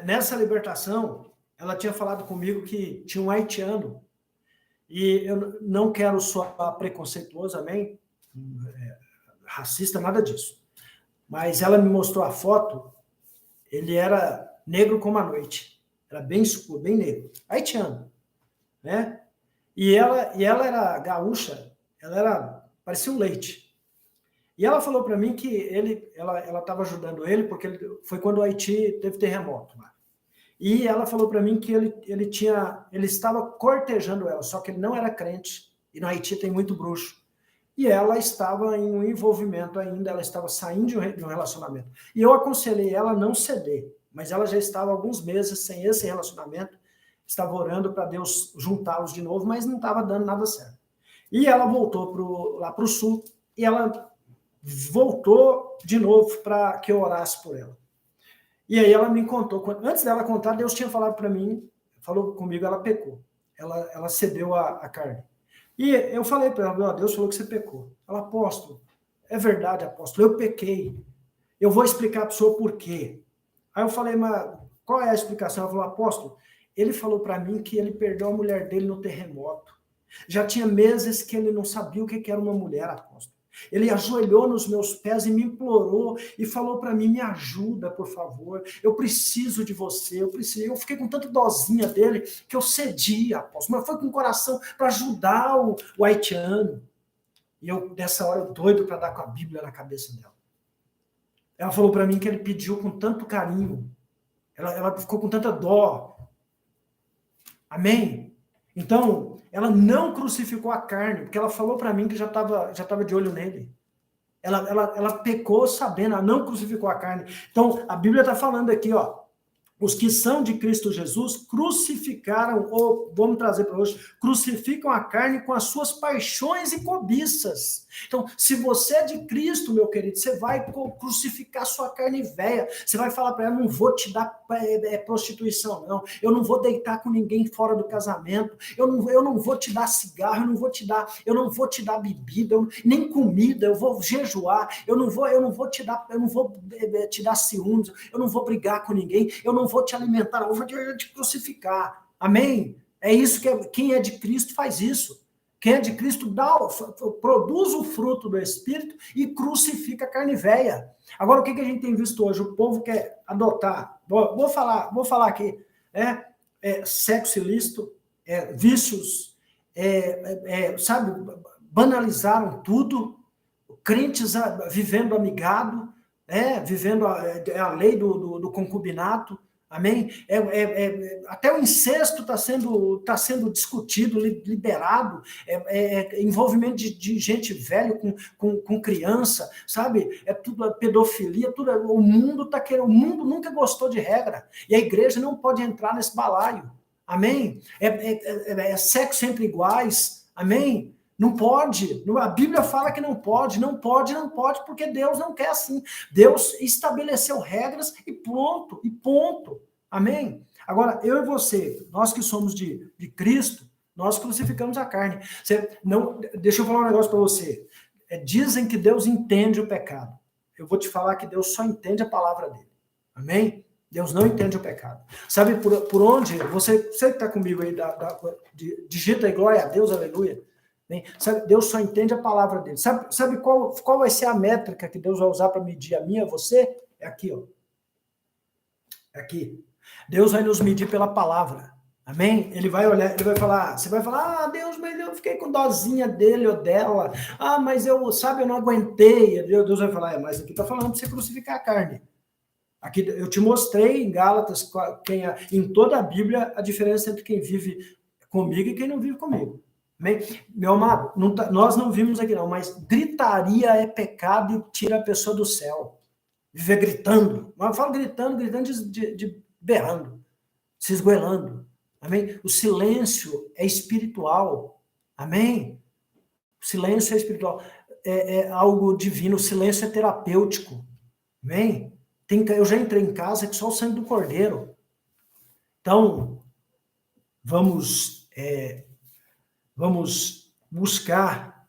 nessa libertação, ela tinha falado comigo que tinha um haitiano. E eu não quero soar preconceituoso, amém? Racista, nada disso. Mas ela me mostrou a foto, ele era negro como a noite. Era bem escuro, bem negro. Haitiano, né? E ela era gaúcha, parecia um leite. E ela falou para mim que ela estava ajudando ele, porque foi quando o Haiti teve terremoto lá. E ela falou para mim que ele estava cortejando ela, só que ele não era crente, e no Haiti tem muito bruxo. E ela estava em um envolvimento ainda, ela estava saindo de um relacionamento. E eu aconselhei ela a não ceder, mas ela já estava há alguns meses sem esse relacionamento, estava orando para Deus juntá-los de novo, mas não estava dando nada certo. E ela voltou lá para o Sul, e ela voltou de novo para que eu orasse por ela. E aí ela me contou, antes dela contar, Deus tinha falado para mim, falou comigo, ela pecou. Ela cedeu a carne. E eu falei para ela, Deus falou que você pecou. Ela, apóstolo, é verdade, apóstolo, eu pequei. Eu vou explicar para o senhor por quê. Aí eu falei, mas qual é a explicação? Ela falou, apóstolo, ele falou para mim que ele perdeu a mulher dele no terremoto. Já tinha meses que ele não sabia o que era uma mulher, apóstolo. Ele ajoelhou nos meus pés e me implorou e falou para mim, me ajuda, por favor, eu preciso de você, eu fiquei com tanta dozinha dele que eu cedi, apóstolo, mas foi com o coração para ajudar o haitiano. E eu, nessa hora, eu doido para dar com a Bíblia na cabeça dela. Ela falou para mim que ele pediu com tanto carinho, ela ficou com tanta dó. Amém? Então, ela não crucificou a carne, porque ela falou para mim que já estava de olho nele. Ela pecou sabendo, ela não crucificou a carne. Então, a Bíblia está falando aqui, ó, os que são de Cristo Jesus crucificaram, ou vamos trazer para hoje, crucificam a carne com as suas paixões e cobiças. Então, se você é de Cristo, meu querido, você vai crucificar sua carne velha. Você vai falar para ela, não vou te dar prostituição, não. Eu não vou deitar com ninguém fora do casamento. Eu não vou te dar cigarro, eu não vou te dar bebida, nem comida, eu vou jejuar, eu não vou te dar ciúmes, eu não vou brigar com ninguém, eu não vou te alimentar, eu vou te crucificar. Amém? É isso quem é de Cristo faz isso. Quem é de Cristo produz o fruto do Espírito e crucifica a carne velha. Agora, o que a gente tem visto hoje? O povo quer adotar. Vou falar aqui. Sexo ilícito, vícios, sabe, banalizaram tudo. Crentes vivendo amigado, vivendo a lei do concubinato, amém? Até o incesto está sendo discutido, liberado, envolvimento de gente velha com criança, sabe? É tudo a pedofilia, tudo. O mundo tá querendo, o mundo nunca gostou de regra, e a igreja não pode entrar nesse balaio, amém? Sexo entre iguais, amém? Não pode, a Bíblia fala que não pode, porque Deus não quer assim. Deus estabeleceu regras e pronto, amém? Agora, eu e você, nós que somos de Cristo, nós crucificamos a carne. Deixa eu falar um negócio para você. Dizem que Deus entende o pecado. Eu vou te falar que Deus só entende a palavra dele, amém? Deus não entende o pecado. Sabe por onde? Você que está comigo aí, digita aí, glória a Deus, aleluia. Sabe, Deus só entende a palavra dele. Sabe qual vai ser a métrica que Deus vai usar para medir a mim e a você? É aqui, ó. É aqui. Deus vai nos medir pela palavra. Amém? Ele vai olhar, ele vai falar, você vai falar, Deus, mas eu fiquei com dozinha dele ou dela. Mas eu não aguentei. Deus vai falar, mas aqui está falando para você crucificar a carne. Aqui eu te mostrei em Gálatas, em toda a Bíblia, a diferença entre quem vive comigo e quem não vive comigo. Amém? Meu amado, nós não vimos aqui não, mas gritaria é pecado e tira a pessoa do céu. Viver gritando. Mas eu falo gritando de berrando, se esgoelando. Amém? O silêncio é espiritual. Amém? O silêncio é espiritual. É algo divino. O silêncio é terapêutico. Amém? Eu já entrei em casa que só o sangue do Cordeiro. Então, vamos buscar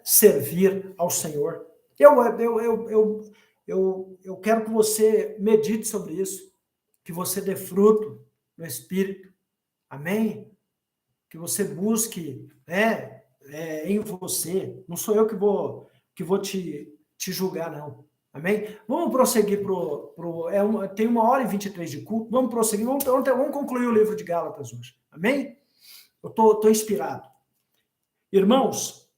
servir ao Senhor. Eu quero que você medite sobre isso, que você dê fruto no Espírito, amém? Que você busque em você. Não sou eu que vou te julgar, não. Amém? Vamos prosseguir tem 1h23 de culto, vamos prosseguir, vamos concluir o livro de Gálatas hoje, amém? Eu estou inspirado. Irmãos,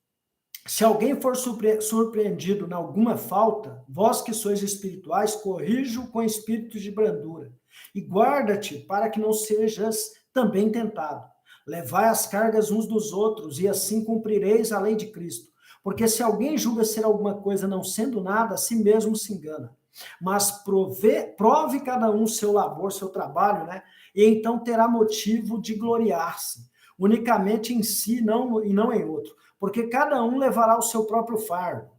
se alguém for surpreendido em alguma falta, vós que sois espirituais, corrija-o com espírito de brandura, e guarda-te para que não sejas também tentado. Levai as cargas uns dos outros, e assim cumprireis a lei de Cristo. Porque se alguém julga ser alguma coisa não sendo nada, a si mesmo se engana. Mas prove cada um seu labor, seu trabalho, né? E então terá motivo de gloriar-se, unicamente em si e não em outro. Porque cada um levará o seu próprio fardo.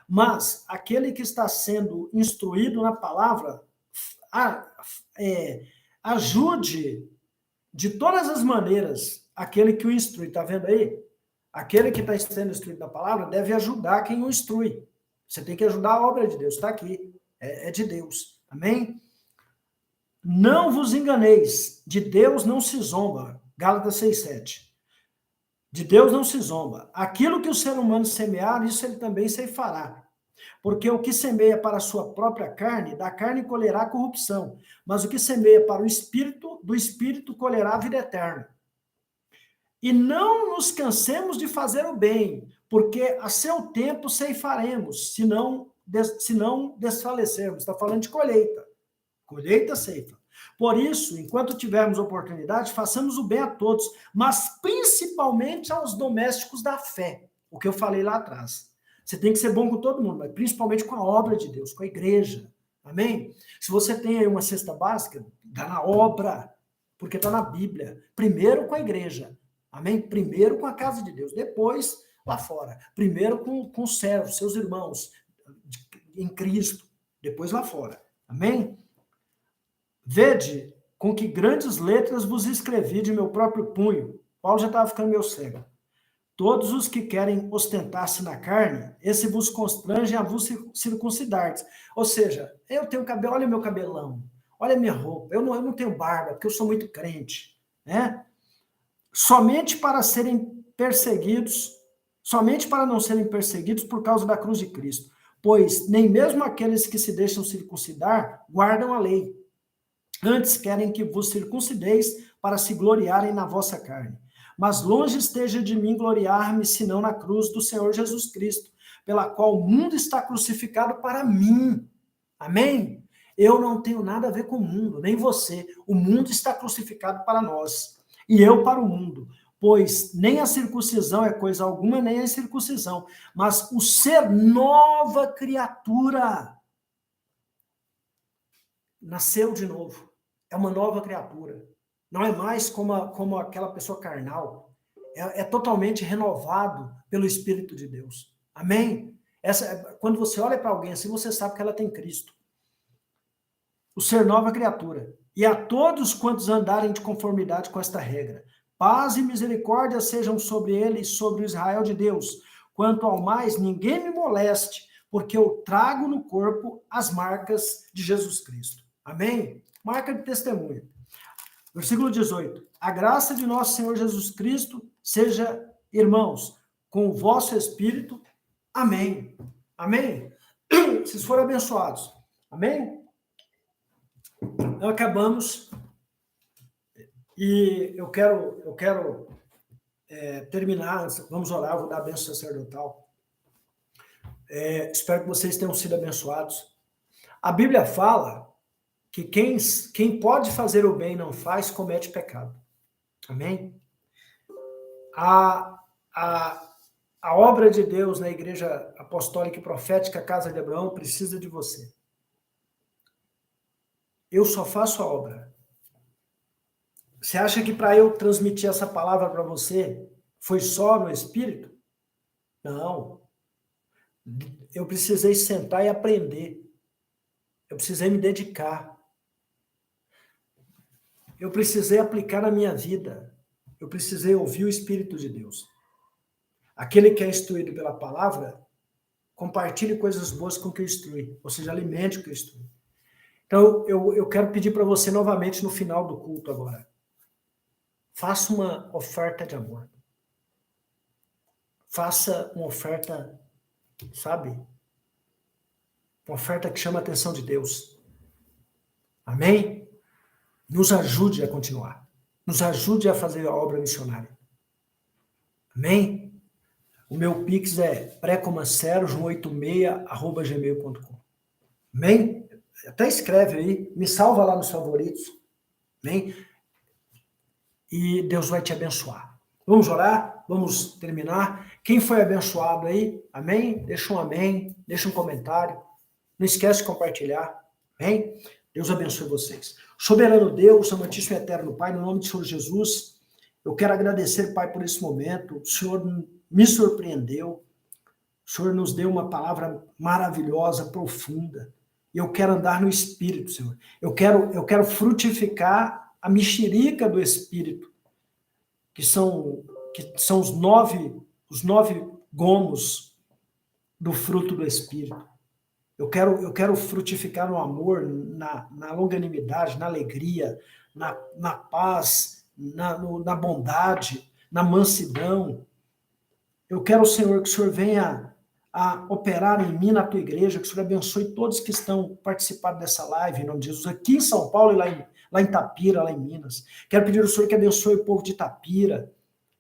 Mas aquele que está sendo instruído na palavra, ajude de todas as maneiras aquele que o instrui. Está vendo aí? Aquele que está sendo instruído na palavra deve ajudar quem o instrui. Você tem que ajudar a obra de Deus, está aqui. É de Deus. Amém? Não vos enganeis, de Deus não se zomba. Gálatas 6:7. De Deus não se zomba. Aquilo que o ser humano semear, isso ele também ceifará. Porque o que semeia para a sua própria carne, da carne colherá corrupção. Mas o que semeia para o Espírito, do Espírito colherá a vida eterna. E não nos cansemos de fazer o bem, porque a seu tempo ceifaremos, se não desfalecermos. Está falando de colheita. Colheita, ceifa. Por isso, enquanto tivermos oportunidade, façamos o bem a todos, mas principalmente aos domésticos da fé. O que eu falei lá atrás. Você tem que ser bom com todo mundo, mas principalmente com a obra de Deus, com a igreja. Amém? Se você tem aí uma cesta básica, dá na obra, porque está na Bíblia. Primeiro com a igreja. Amém? Primeiro com a casa de Deus, depois lá fora. Primeiro com os servos, seus irmãos, em Cristo, depois lá fora. Amém? Vede com que grandes letras vos escrevi de meu próprio punho. Paulo já estava ficando meio cego. Todos os que querem ostentar-se na carne, esse vos constrange a vos circuncidar. Ou seja, eu tenho cabelo, olha meu cabelão, olha minha roupa, eu não tenho barba, porque eu sou muito crente, né? Somente para não serem perseguidos por causa da cruz de Cristo, pois nem mesmo aqueles que se deixam circuncidar guardam a lei. Antes querem que vos circuncideis para se gloriarem na vossa carne. Mas longe esteja de mim gloriar-me, senão na cruz do Senhor Jesus Cristo, pela qual o mundo está crucificado para mim, Amém? Eu não tenho nada a ver com o mundo, nem você. O mundo está crucificado para nós, e eu para o mundo. Pois nem a circuncisão é coisa alguma, nem a incircuncisão, mas o ser nova criatura. Nasceu de novo. É uma nova criatura. Não é mais como aquela pessoa carnal. É totalmente renovado pelo Espírito de Deus. Amém? Quando você olha para alguém assim, você sabe que ela tem Cristo. O ser nova criatura. E a todos quantos andarem de conformidade com esta regra, paz e misericórdia sejam sobre ele e sobre o Israel de Deus. Quanto ao mais, ninguém me moleste, porque eu trago no corpo as marcas de Jesus Cristo. Amém? Marca de testemunho. Versículo 18. A graça de nosso Senhor Jesus Cristo seja, irmãos, com o vosso espírito. Amém. Amém? Vocês foram abençoados. Amém? Então, acabamos. E eu quero terminar. Vamos orar, vou dar a bênção sacerdotal. Espero que vocês tenham sido abençoados. A Bíblia fala que quem pode fazer o bem e não faz, comete pecado. Amém? A obra de Deus na Igreja Apostólica e Profética Casa de Abraão precisa de você. Eu só faço a obra. Você acha que para eu transmitir essa palavra para você foi só no Espírito? Não. Eu precisei sentar e aprender. Eu precisei me dedicar. Eu precisei aplicar na minha vida. Eu precisei ouvir o Espírito de Deus. Aquele que é instruído pela palavra, compartilhe coisas boas com o que eu instrui. Ou seja, alimente o que eu instrui. Então, eu quero pedir para você novamente no final do culto agora. Faça uma oferta de amor. Faça uma oferta, sabe? Uma oferta que chama a atenção de Deus. Amém? Nos ajude a continuar. Nos ajude a fazer a obra missionária. Amém? O meu Pix é precomansergio186@gmail.com. Amém? Até escreve aí, me salva lá nos favoritos. Amém? E Deus vai te abençoar. Vamos orar? Vamos terminar? Quem foi abençoado aí? Amém? Deixa um amém, deixa um comentário. Não esquece de compartilhar. Amém? Deus abençoe vocês. Soberano Deus, amantíssimo e eterno Pai, no nome do Senhor Jesus, eu quero agradecer, Pai, por esse momento. O Senhor me surpreendeu. O Senhor nos deu uma palavra maravilhosa, profunda. E eu quero andar no Espírito, Senhor. Eu quero frutificar a mexerica do Espírito, que são os nove gomos do fruto do Espírito. Eu quero frutificar no amor, na longanimidade, na alegria, na paz, na bondade, na mansidão. Eu quero, Senhor, que o Senhor venha a operar em mim, na tua igreja, que o Senhor abençoe todos que estão participando dessa live, em nome de Jesus, aqui em São Paulo e lá em Itapira, lá em Minas. Quero pedir ao Senhor que abençoe o povo de Itapira,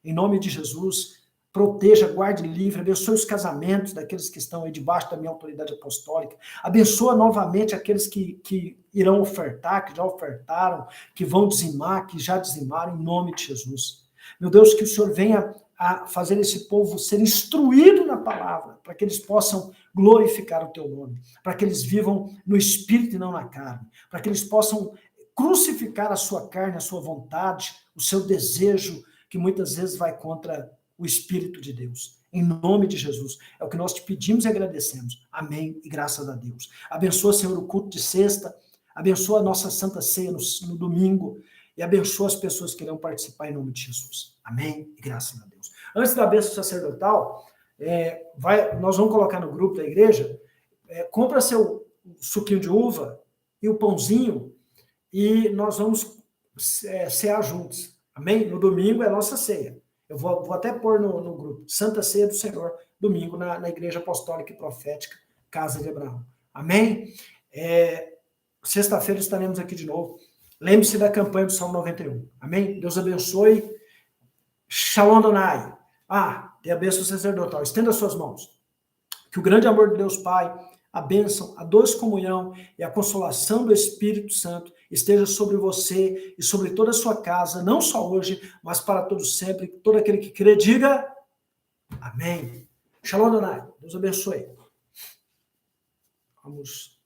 em nome de Jesus. Proteja, guarde livre, abençoe os casamentos daqueles que estão aí debaixo da minha autoridade apostólica. Abençoa novamente aqueles que irão ofertar, que já ofertaram, que vão dizimar, que já dizimaram, em nome de Jesus. Meu Deus, que o Senhor venha a fazer esse povo ser instruído na palavra, para que eles possam glorificar o teu nome, para que eles vivam no espírito e não na carne, para que eles possam crucificar a sua carne, a sua vontade, o seu desejo, que muitas vezes vai contra o Espírito de Deus. Em nome de Jesus. É o que nós te pedimos e agradecemos. Amém e graças a Deus. Abençoa, Senhor, o culto de sexta. Abençoa a nossa Santa Ceia no domingo. E abençoa as pessoas que irão participar em nome de Jesus. Amém e graças a Deus. Antes da bênção sacerdotal, nós vamos colocar no grupo da igreja, compra seu suquinho de uva e o pãozinho e nós vamos cear juntos. Amém? No domingo é a nossa ceia. Eu vou até pôr no grupo. Santa Ceia do Senhor, domingo, na Igreja Apostólica e Profética, Casa de Abraão. Amém? Sexta-feira estaremos aqui de novo. Lembre-se da campanha do Salmo 91. Amém? Deus abençoe. Shalom Adonai. Tem a bênção sacerdotal. Estenda suas mãos. Que o grande amor de Deus Pai, a bênção, a doce comunhão e a consolação do Espírito Santo esteja sobre você e sobre toda a sua casa, não só hoje, mas para todos sempre. Todo aquele que crê, diga amém. Shalom, Adonai. Deus abençoe. Vamos